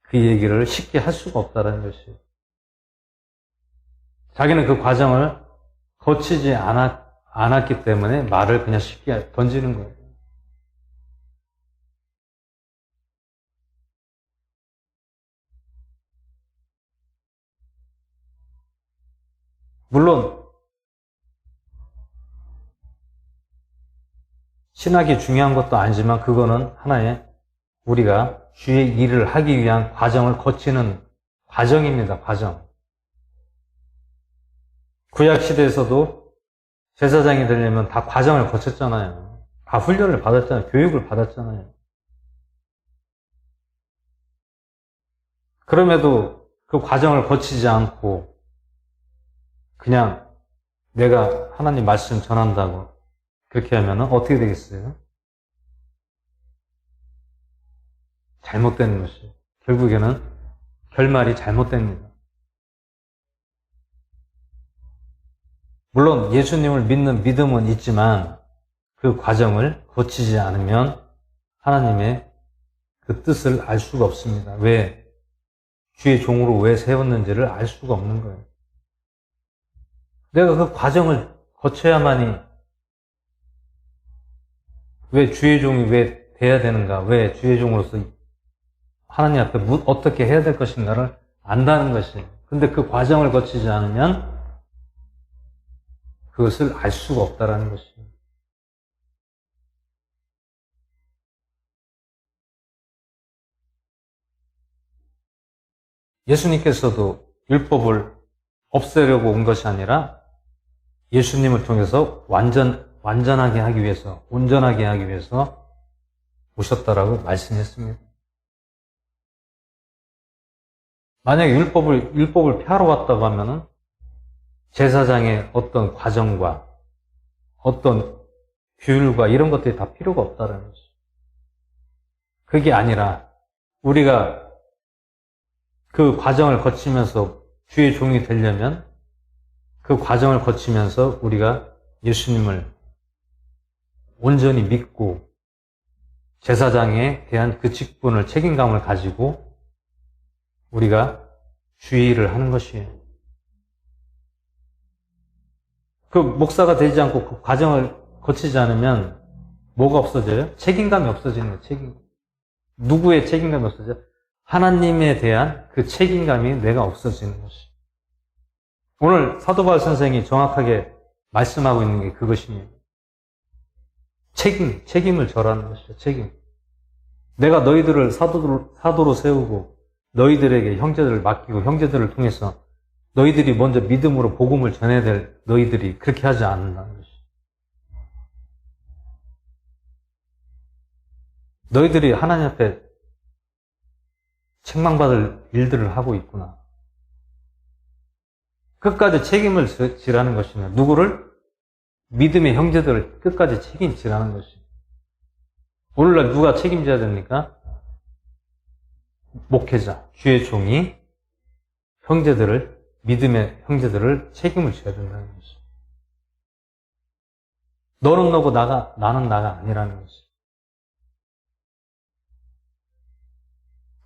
그 얘기를 쉽게 할 수가 없다는 것이, 자기는 그 과정을 거치지 않았기 때문에 말을 그냥 쉽게 던지는 거예요. 물론 신학이 중요한 것도 아니지만 그거는 하나의 우리가 주의 일을 하기 위한 과정을 거치는 과정입니다. 과정. 구약시대에서도 제사장이 되려면 다 과정을 거쳤잖아요. 다 훈련을 받았잖아요. 교육을 받았잖아요. 그럼에도 그 과정을 거치지 않고 그냥 내가 하나님 말씀 전한다고 그렇게 하면 어떻게 되겠어요? 잘못되는 것이, 결국에는 결말이 잘못됩니다. 물론 예수님을 믿는 믿음은 있지만 그 과정을 거치지 않으면 하나님의 그 뜻을 알 수가 없습니다. 왜 주의 종으로 왜 세웠는지를 알 수가 없는 거예요. 내가 그 과정을 거쳐야만이, 왜 주의 종이 왜 돼야 되는가, 왜 주의 종으로서 하나님 앞에 어떻게 해야 될 것인가를 안다는 것이에요. 근데 그 과정을 거치지 않으면 그것을 알 수가 없다는 것이에요. 예수님께서도 율법을 없애려고 온 것이 아니라 예수님을 통해서 완전하게 하기 위해서, 온전하게 하기 위해서 오셨다라고 말씀했습니다. 만약에 율법을 폐하러 왔다고 하면은 제사장의 어떤 과정과 어떤 규율과 이런 것들이 다 필요가 없다는 것이죠. 그게 아니라 우리가 그 과정을 거치면서 주의 종이 되려면 그 과정을 거치면서 우리가 예수님을 온전히 믿고 제사장에 대한 그 직분을, 책임감을 가지고 우리가 주의 일을 하는 것이에요. 그 목사가 되지 않고 그 과정을 거치지 않으면 뭐가 없어져요? 책임감이 없어지는 거예요. 책임감. 누구의 책임감이 없어져요? 하나님에 대한 그 책임감이 내가 없어지는 것이. 오늘 사도 바울 선생이 정확하게 말씀하고 있는 게 그것입니다. 책임을 절하는 것이죠. 책임. 내가 너희들을 사도로 세우고 너희들에게 형제들을 맡기고 형제들을 통해서 너희들이 먼저 믿음으로 복음을 전해야 될 너희들이 그렇게 하지 않는다는 것이. 너희들이 하나님 앞에 책망받을 일들을 하고 있구나. 끝까지 책임을 지라는 것이며, 누구를? 믿음의 형제들을 끝까지 책임지라는 것이. 오늘날 누가 책임져야 됩니까? 목회자, 주의 종이 믿음의 형제들을 책임을 져야 된다는 것이. 너는 너고 나는 나가 아니라는 것이.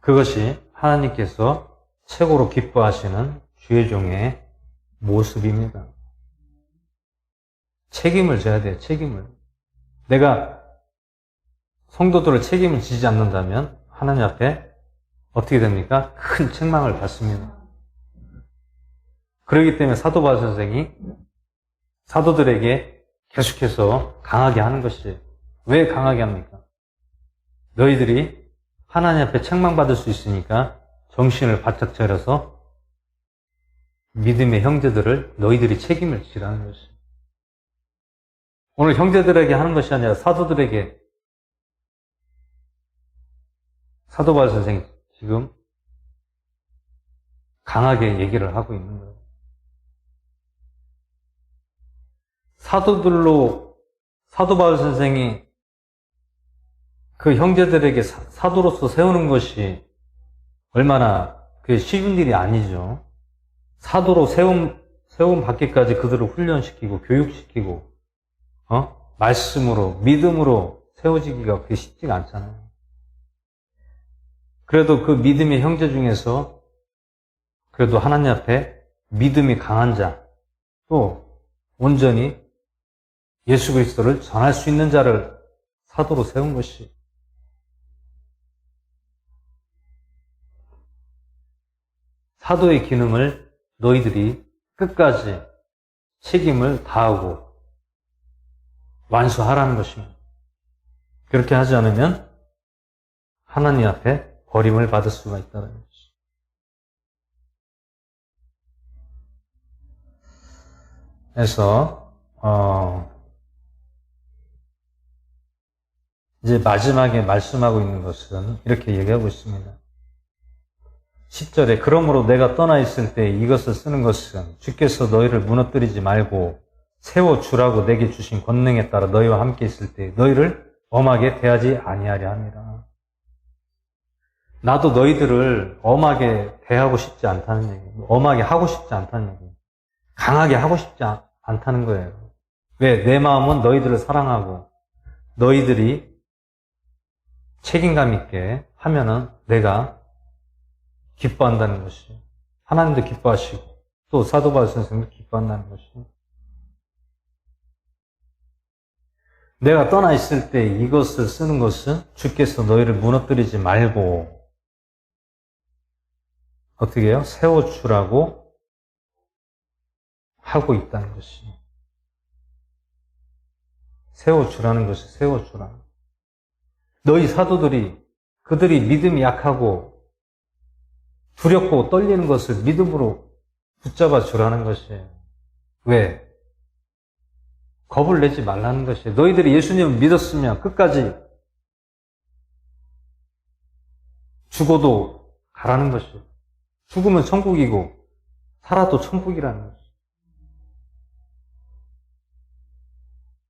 그것이 하나님께서 최고로 기뻐하시는 주의 종의 모습입니다. 책임을 져야 돼요, 책임을. 내가 성도들을 책임을 지지 않는다면 하나님 앞에 어떻게 됩니까? 큰 책망을 받습니다. 그렇기 때문에 사도 바울 선생이 사도들에게 계속해서 강하게 하는 것이에요. 왜 강하게 합니까? 너희들이 하나님 앞에 책망받을 수 있으니까 정신을 바짝 차려서 믿음의 형제들을 너희들이 책임을 지라는 것이에요. 오늘 형제들에게 하는 것이 아니라 사도들에게 사도 바울 선생이 지금 강하게 얘기를 하고 있는 거예요. 사도 바울 선생이 그 형제들에게 사도로서 세우는 것이 얼마나 쉬운 일이 아니죠. 사도로 세움 받기까지 그들을 훈련시키고 교육시키고 말씀으로 믿음으로 세워지기가 그게 쉽지가 않잖아요. 그래도 그 믿음의 형제 중에서 그래도 하나님 앞에 믿음이 강한 자, 또 온전히 예수 그리스도를 전할 수 있는 자를 사도로 세운 것이 사도의 기능을 너희들이 끝까지 책임을 다하고 완수하라는 것입니다. 그렇게 하지 않으면 하나님 앞에 버림을 받을 수가 있다는 것이죠. 그래서 이제 마지막에 말씀하고 있는 것은 이렇게 얘기하고 있습니다. 10절에 그러므로 내가 떠나 있을 때 이것을 쓰는 것은 주께서 너희를 무너뜨리지 말고 세워주라고 내게 주신 권능에 따라 너희와 함께 있을 때 너희를 엄하게 대하지 아니하려 함이라. 나도 너희들을 엄하게 대하고 싶지 않다는 얘기예요. 엄하게 하고 싶지 않다는 얘기예요. 강하게 하고 싶지 않다는 거예요. 왜? 내 마음은 너희들을 사랑하고 너희들이 책임감 있게 하면은 내가 기뻐한다는 것이 하나님도 기뻐하시고 또 사도 바울 선생님도 기뻐한다는 것이 내가 떠나 있을 때 이것을 쓰는 것은 주께서 너희를 무너뜨리지 말고 어떻게 해요? 세워주라고 하고 있다는 것이 세워주라는 것이 세워주라. 너희 사도들이 그들이 믿음이 약하고 두렵고 떨리는 것을 믿음으로 붙잡아 주라는 것이에요. 왜? 겁을 내지 말라는 것이에요. 너희들이 예수님을 믿었으면 끝까지 죽어도 가라는 것이에요. 죽으면 천국이고 살아도 천국이라는 것이에요.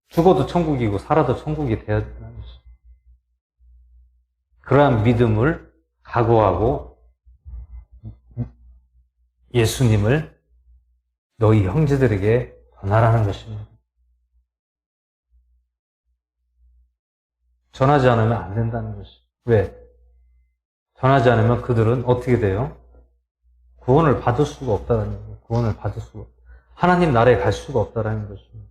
죽어도 천국이고 살아도 천국이 되어야 된다는 것이에요. 그러한 믿음을 각오하고 예수님을 너희 형제들에게 전하라는 것입니다. 전하지 않으면 안 된다는 것이에요. 왜? 전하지 않으면 그들은 어떻게 돼요? 구원을 받을 수가 없다는 거예요. 구원을 받을 수가 없다. 하나님 나라에 갈 수가 없다는 것입니다.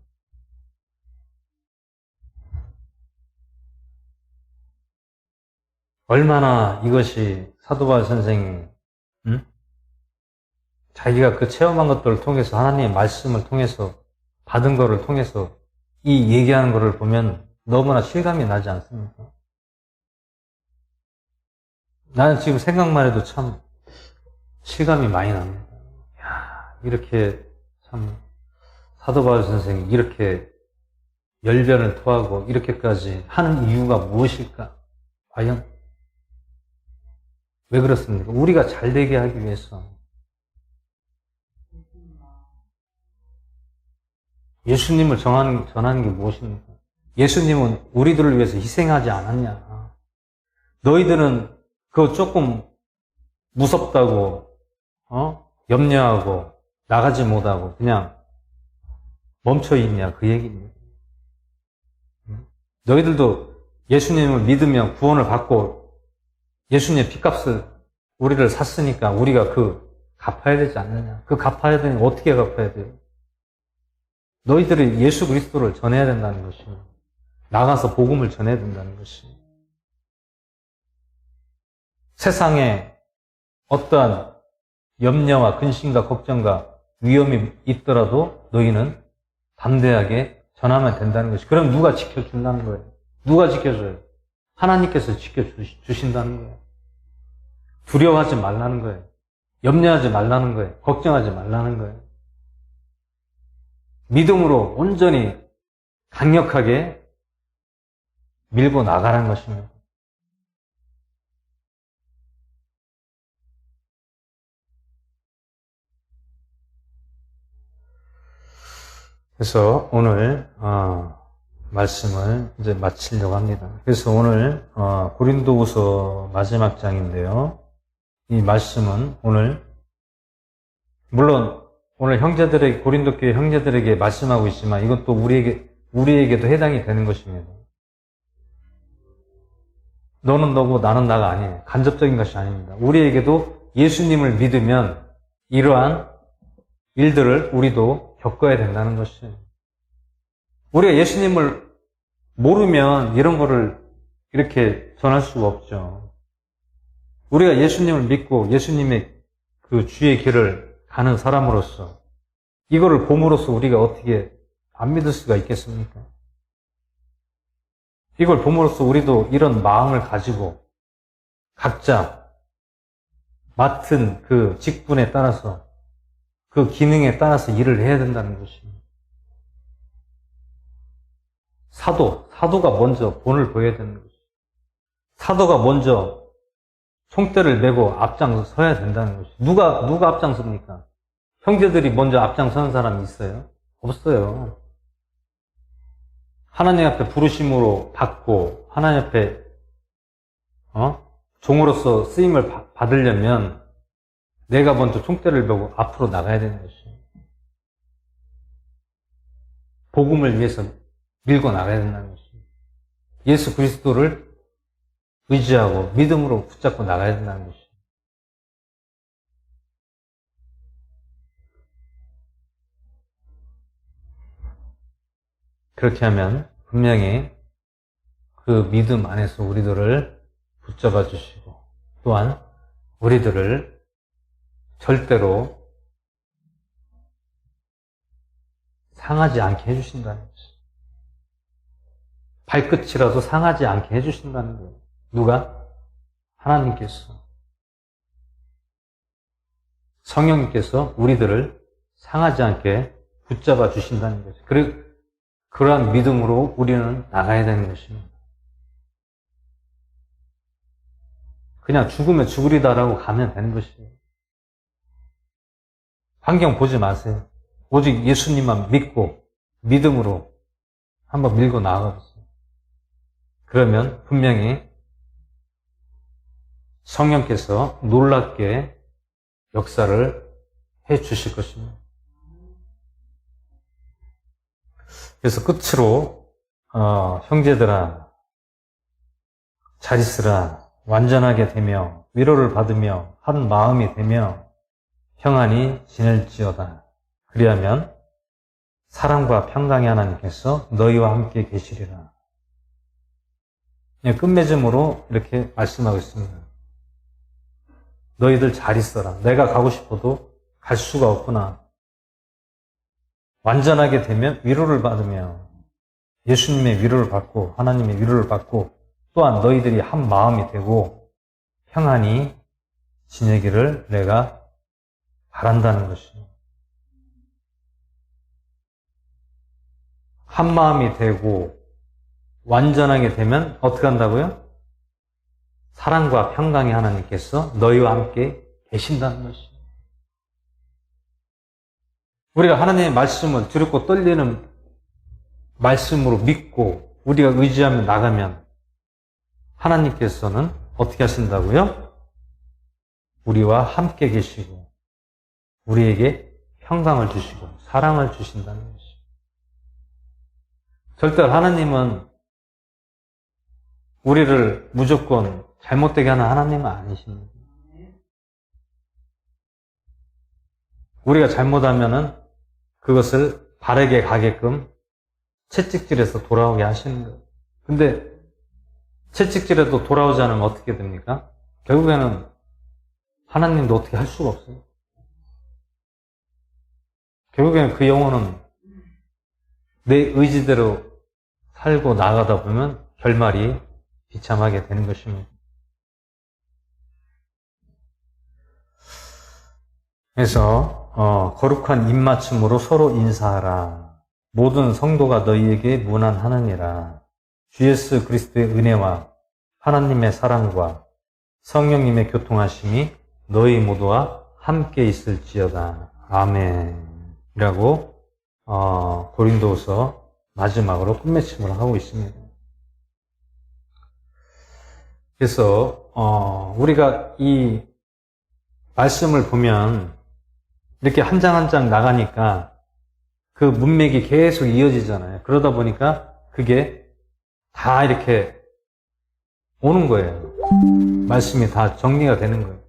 얼마나 이것이 사도 바울 선생이 자기가 그 체험한 것들을 통해서 하나님의 말씀을 통해서 받은 것을 통해서 이 얘기하는 것을 보면 너무나 실감이 나지 않습니까? 나는 지금 생각만 해도 참 실감이 많이 납니다. 야, 이렇게 참 사도 바울 선생이 이렇게 열변을 토하고 이렇게까지 하는 이유가 무엇일까? 과연 왜 그렇습니까? 우리가 잘 되게 하기 위해서 예수님을 전하는 게 무엇입니까? 예수님은 우리들을 위해서 희생하지 않았냐. 너희들은 그거 조금 무섭다고, 염려하고, 나가지 못하고, 그냥 멈춰있냐. 그 얘기입니다. 너희들도 예수님을 믿으면 구원을 받고, 예수님의 피값을 우리를 샀으니까 우리가 그 갚아야 되지 않느냐. 그 갚아야 되니 어떻게 갚아야 돼요? 너희들이 예수 그리스도를 전해야 된다는 것이에요. 나가서 복음을 전해야 된다는 것이에요. 세상에 어떠한 염려와 근심과 걱정과 위험이 있더라도 너희는 담대하게 전하면 된다는 것이. 그럼 누가 지켜준다는 거예요? 누가 지켜줘요? 하나님께서 지켜주신다는 거예요. 두려워하지 말라는 거예요. 염려하지 말라는 거예요. 걱정하지 말라는 거예요. 믿음으로 온전히 강력하게 밀고 나가라는 것입니다. 그래서 오늘 말씀을 이제 마치려고 합니다. 그래서 오늘 고린도후서 마지막 장인데요. 이 말씀은 오늘 물론 오늘 형제들에게 고린도 교회 형제들에게 말씀하고 있지만 이건 또 우리에게도 해당이 되는 것입니다. 너는 너고 나는 나가 아니에요. 간접적인 것이 아닙니다. 우리에게도 예수님을 믿으면 이러한 일들을 우리도 겪어야 된다는 것이에요. 우리가 예수님을 모르면 이런 거를 이렇게 전할 수가 없죠. 우리가 예수님을 믿고 예수님의 그 주의 길을 가는 사람으로서 이거를 봄으로써 우리가 어떻게 안 믿을 수가 있겠습니까? 이걸 봄으로써 우리도 이런 마음을 가지고 각자 맡은 그 직분에 따라서 그 기능에 따라서 일을 해야 된다는 것입니다. 사도가 먼저 본을 보여야 되는 것입니다. 사도가 먼저 총대를 메고 앞장서야 된다는 것이죠. 누가 앞장섭니까? 형제들이 먼저 앞장서는 사람이 있어요? 없어요. 하나님 앞에 부르심으로 받고 하나님 앞에 종으로서 쓰임을 받으려면 내가 먼저 총대를 메고 앞으로 나가야 되는 것이에요. 복음을 위해서 밀고 나가야 된다는 것이에요. 예수 그리스도를 의지하고 믿음으로 붙잡고 나가야 된다는 것이에요. 그렇게 하면 분명히 그 믿음 안에서 우리들을 붙잡아 주시고 또한 우리들을 절대로 상하지 않게 해주신다는 것이에요. 발끝이라도 상하지 않게 해주신다는 거예요. 누가? 하나님께서. 성령님께서 우리들을 상하지 않게 붙잡아 주신다는 거죠. 그러한 믿음으로 우리는 나가야 되는 것입니다. 그냥 죽으면 죽으리다라고 가면 되는 것이에요. 환경 보지 마세요. 오직 예수님만 믿고 믿음으로 한번 밀고 나아가보세요. 그러면 분명히 성령께서 놀랍게 역사를 해 주실 것입니다. 그래서 끝으로 형제들아 잘 있으라 완전하게 되며 위로를 받으며 한 마음이 되며 평안히 지낼지어다. 그리하면 사랑과 평강의 하나님께서 너희와 함께 계시리라. 끝맺음으로 이렇게 말씀하고 있습니다. 너희들 잘 있어라. 내가 가고 싶어도 갈 수가 없구나. 완전하게 되면 위로를 받으며 예수님의 위로를 받고 하나님의 위로를 받고 또한 너희들이 한 마음이 되고 평안히 지내기를 내가 바란다는 것이에요. 한 마음이 되고 완전하게 되면 어떻게 한다고요? 사랑과 평강의 하나님께서 너희와 함께 계신다는 것이에요. 우리가 하나님의 말씀을 두렵고 떨리는 말씀으로 믿고 우리가 의지하며 나가면 하나님께서는 어떻게 하신다고요? 우리와 함께 계시고 우리에게 평강을 주시고 사랑을 주신다는 것이죠. 절대 하나님은 우리를 무조건 잘못되게 하는 하나님은 아니십니다. 우리가 잘못하면은 그것을 바르게 가게끔 채찍질해서 돌아오게 하시는 거예요. 근데 채찍질해도 돌아오지 않으면 어떻게 됩니까? 결국에는 하나님도 어떻게 할 수가 없어요. 결국에는 그 영혼은 내 의지대로 살고 나가다 보면 결말이 비참하게 되는 것입니다. 그래서 거룩한 입맞춤으로 서로 인사하라. 모든 성도가 너희에게 문안하느니라. 주 예수 그리스도의 은혜와 하나님의 사랑과 성령님의 교통하심이 너희 모두와 함께 있을지어다. 아멘. 이라고 고린도후서 마지막으로 끝맺음을 하고 있습니다. 그래서 우리가 이 말씀을 보면 이렇게 한 장 한 장 나가니까 그 문맥이 계속 이어지잖아요. 그러다 보니까 그게 다 이렇게 오는 거예요. 말씀이 다 정리가 되는 거예요.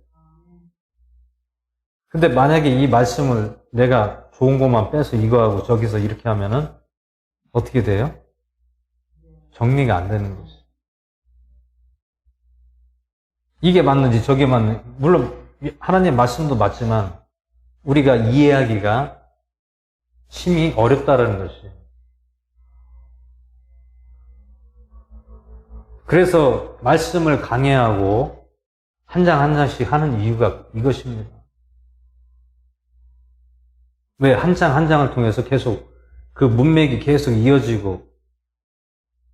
근데 만약에 이 말씀을 내가 좋은 것만 빼서 이거하고 저기서 이렇게 하면은 어떻게 돼요? 정리가 안 되는 거죠. 이게 맞는지 저게 맞는지, 물론 하나님 말씀도 맞지만 우리가 이해하기가 심히 어렵다라는 것이에요. 그래서 말씀을 강해하고 한 장 한 장씩 하는 이유가 이것입니다. 왜 한 장 한 장을 통해서 계속 그 문맥이 계속 이어지고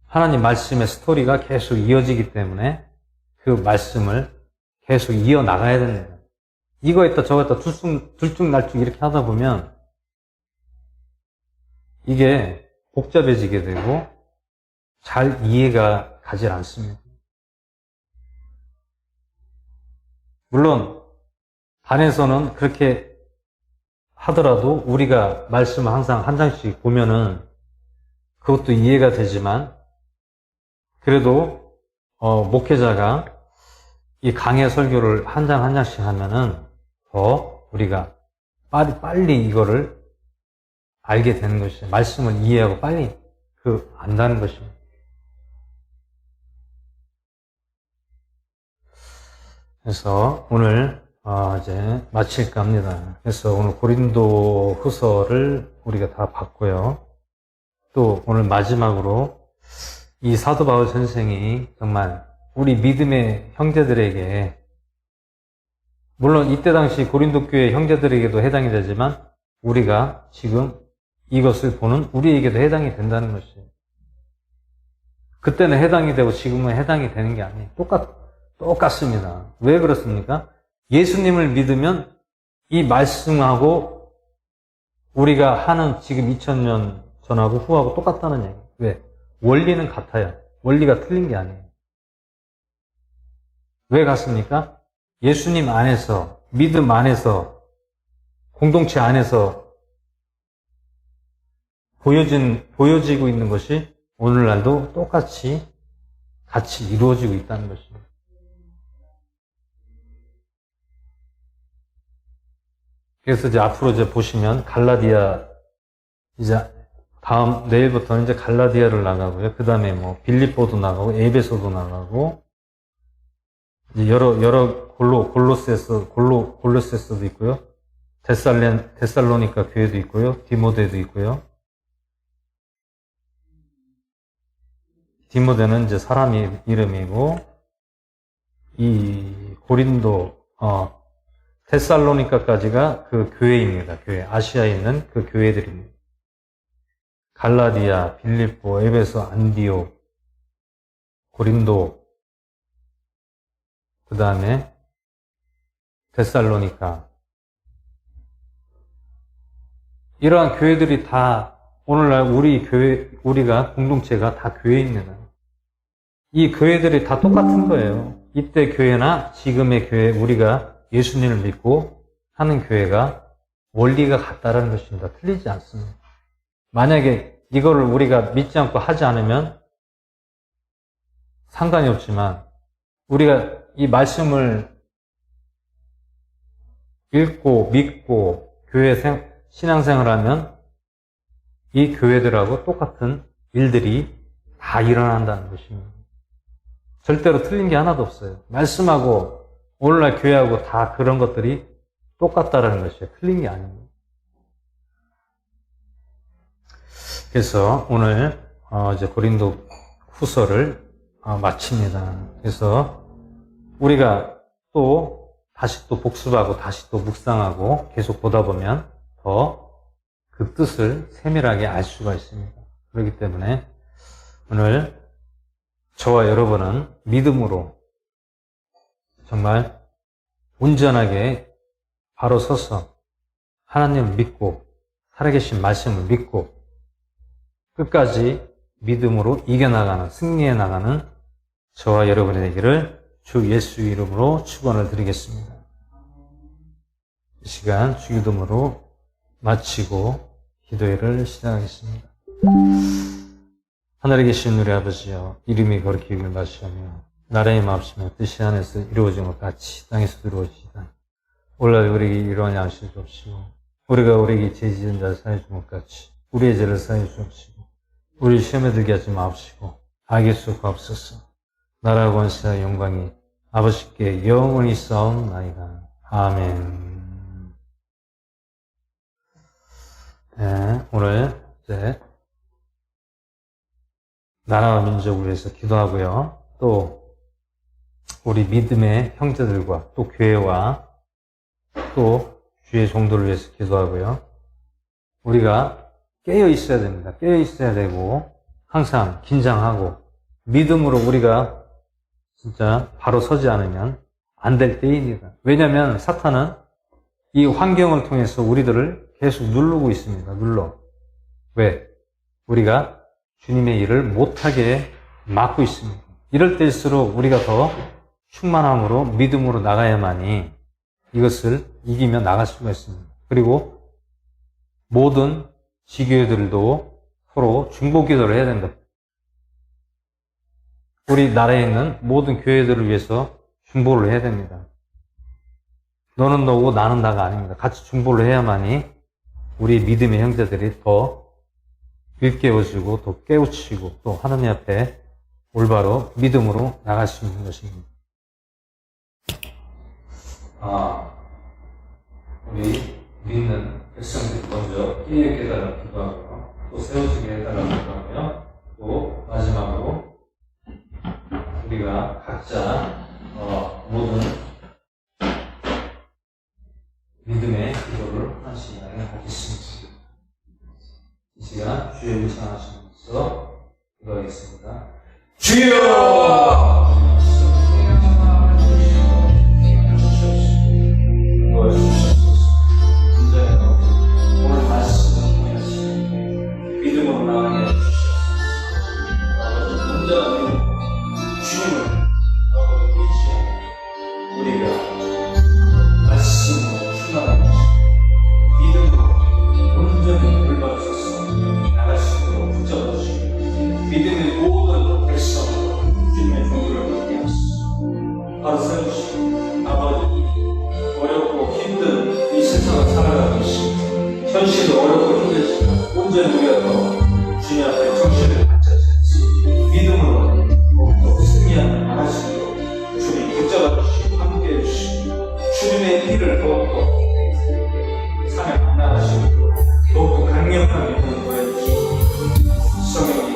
하나님 말씀의 스토리가 계속 이어지기 때문에 그 말씀을 계속 이어나가야 됩니다. 이거 했다 저거 했다 들쭉날쭉 이렇게 하다 보면 이게 복잡해지게 되고 잘 이해가 가지 않습니다. 물론 단에서는 그렇게 하더라도 우리가 말씀을 항상 한 장씩 보면은 그것도 이해가 되지만 그래도 목회자가 이 강해 설교를 한 장 한 장씩 하면은 더 우리가 빨리 이거를 알게 되는 것이죠. 말씀을 이해하고 빨리 안다는 것입니다. 그래서 오늘 이제 마칠까 합니다. 그래서 오늘 고린도 후서를 우리가 다 봤고요. 또 오늘 마지막으로 이 사도 바울 선생이 정말 우리 믿음의 형제들에게, 물론 이때 당시 고린도 교회 형제들에게도 해당이 되지만 우리가 지금 이것을 보는 우리에게도 해당이 된다는 것이에요. 그때는 해당이 되고 지금은 해당이 되는 게 아니에요. 똑같습니다. 왜 그렇습니까? 예수님을 믿으면 이 말씀하고 우리가 하는 지금 2000년 전하고 후하고 똑같다는 얘기예요. 왜? 원리는 같아요. 원리가 틀린 게 아니에요. 왜 같습니까? 예수님 안에서, 믿음 안에서, 공동체 안에서 보여지고 있는 것이 오늘날도 똑같이 같이 이루어지고 있다는 것입니다. 그래서 이제 앞으로 이제 보시면 갈라디아, 이제 내일부터는 이제 갈라디아를 나가고요. 그 다음에 뭐 빌립보도 나가고 에베소도 나가고 이제 여러 골로세스도 있고요. 데살로니가 교회도 있고요. 디모데도 있고요. 디모데는 이제 사람 이름이고 이 고린도 데살로니카까지가 그 교회입니다. 교회. 아시아에 있는 그 교회들입니다. 갈라디아, 빌립보, 에베소, 안디옥, 고린도, 그 다음에 데살로니카. 이러한 교회들이 다 오늘날 우리가 공동체가 다 교회입니다. 이 교회들이 다 똑같은 거예요. 이때 교회나 지금의 교회, 우리가 예수님을 믿고 하는 교회가 원리가 같다는 것입니다. 틀리지 않습니다. 만약에 이거를 우리가 믿지 않고 하지 않으면 상관이 없지만, 우리가 이 말씀을 읽고 믿고 신앙생활을 하면 이 교회들하고 똑같은 일들이 다 일어난다는 것입니다. 절대로 틀린 게 하나도 없어요. 말씀하고 오늘날 교회하고 다 그런 것들이 똑같다라는 것이에요. 틀린 게 아닙니다. 그래서 오늘 이제 고린도 후서를 마칩니다. 그래서 우리가 또 다시 또 복습하고 다시 또 묵상하고 계속 보다 보면 더 그 뜻을 세밀하게 알 수가 있습니다. 그렇기 때문에 오늘 저와 여러분은 믿음으로 정말 온전하게 바로 서서 하나님을 믿고 살아계신 말씀을 믿고 끝까지 믿음으로 이겨나가는, 승리해 나가는 저와 여러분이 되기를 주 예수 이름으로 축원을 드리겠습니다. 이 시간 주기도문으로 마치고 기도회를 시작하겠습니다. 하늘에 계신 우리 아버지여, 이름이 거룩히 여김을 받으시오며 나라의 마음씨며 뜻이 하늘에서 이루어진 것 같이 땅에서도 이루어지이다. 오늘 우리에게 이러한 양식을 주옵시고 우리가 우리에게 죄 지은 자를 사하여 준 것 같이 우리의 죄를 사하여 주옵시고 우리 시험에 들게 하지 마옵시고 악에서 구하옵소서. 나라와 권세와 영광이 아버지께 영원히 싸움나이다. 아멘. 네, 오늘 이제 나라와 민족을 위해서 기도하고요. 또 우리 믿음의 형제들과 또 교회와 또 주의 종도를 위해서 기도하고요. 우리가 깨어 있어야 됩니다. 깨어 있어야 되고 항상 긴장하고 믿음으로 우리가 진짜 바로 서지 않으면 안 될 때입니다. 왜냐하면 사탄은 이 환경을 통해서 우리들을 계속 누르고 있습니다. 왜? 우리가 주님의 일을 못하게 막고 있습니다. 이럴 때일수록 우리가 더 충만함으로 믿음으로 나가야만이 이것을 이기며 나갈 수가 있습니다. 그리고 모든 지교회들도 서로 중보기도를 해야 된다. 우리 나라에 있는 모든 교회들을 위해서 중보를 해야 됩니다. 너는 너고 나는 나가 아닙니다. 같이 중보를 해야만이 우리 믿음의 형제들이 더 일깨워지고 또 깨우치고 또 하나님 앞에 올바로 믿음으로 나갈 수 있는 것입니다. 우리 믿는 백성들이 먼저 깨어있게 해달라고 기도하고요. 또 세워지게 해달라고 기도하고요. 또 마지막으로 우리가 각자 모든 믿음의 기도를 하나씩 하겠습니다. 이 시간 주의 묵상하시면서 기도하겠습니다. 주여! 오늘 말씀을 통해서 믿음으로 나가게 해주시옵소서. 아버지 온전한 믿음, 주님을 아버지 믿지 우리가 말씀으로 충만한 것이 믿음으로 온전히 돌봐주셔서 나갈 수 있도록 붙잡아 주시고 믿음의 모든 백성으로 주님의 종교를 받게 하시고 바로 세우시고 아버지 어렵고 힘든 이 세상을 살아가고 계시고 현실도 어렵고 힘들지만 온전히 우리가 더 주님 앞에 정신을 바쳐주셔서 믿음으로 더욱더 승리하는 나갈 수 있도록 주님 붙잡아 주시고 함께 해주시고 주님의 일을 더욱더 삶에 만나가시고 더욱더 강력한 믿음을 보여주시고 성령님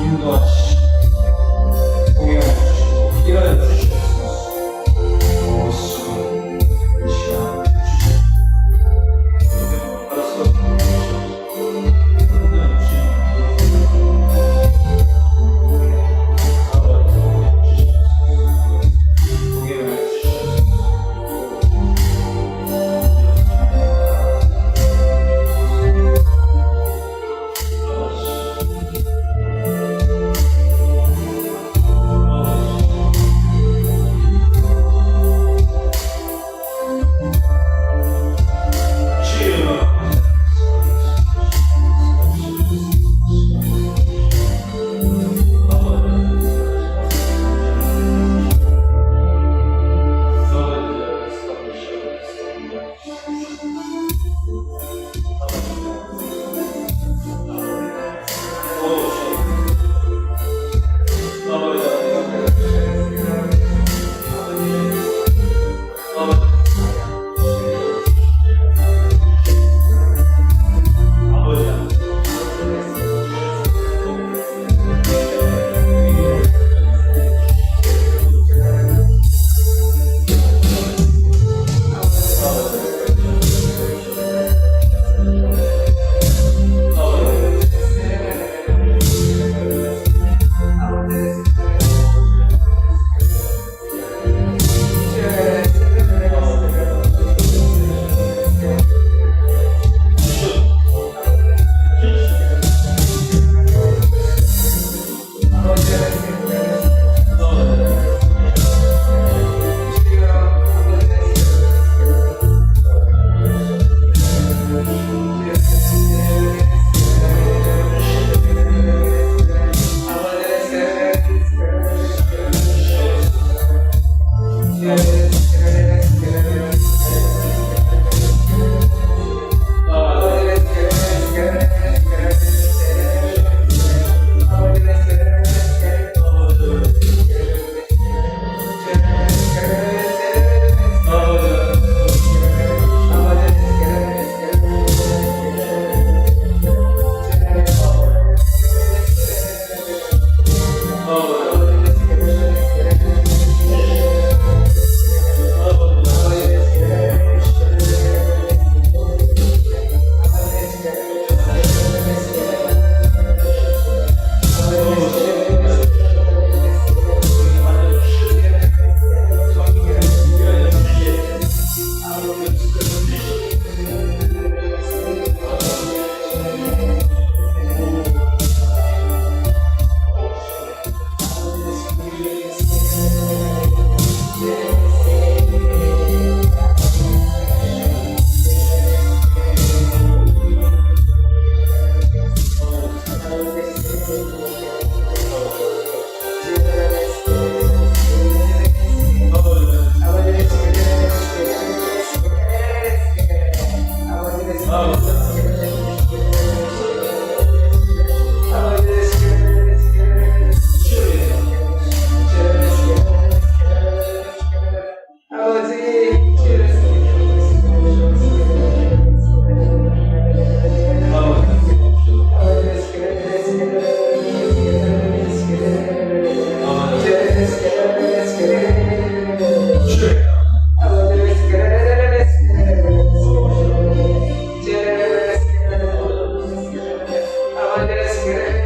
인도하시고 공양하시고 일하여 주시옵소서. 오 성령 이 시간 주시옵소서. 번째는 승리를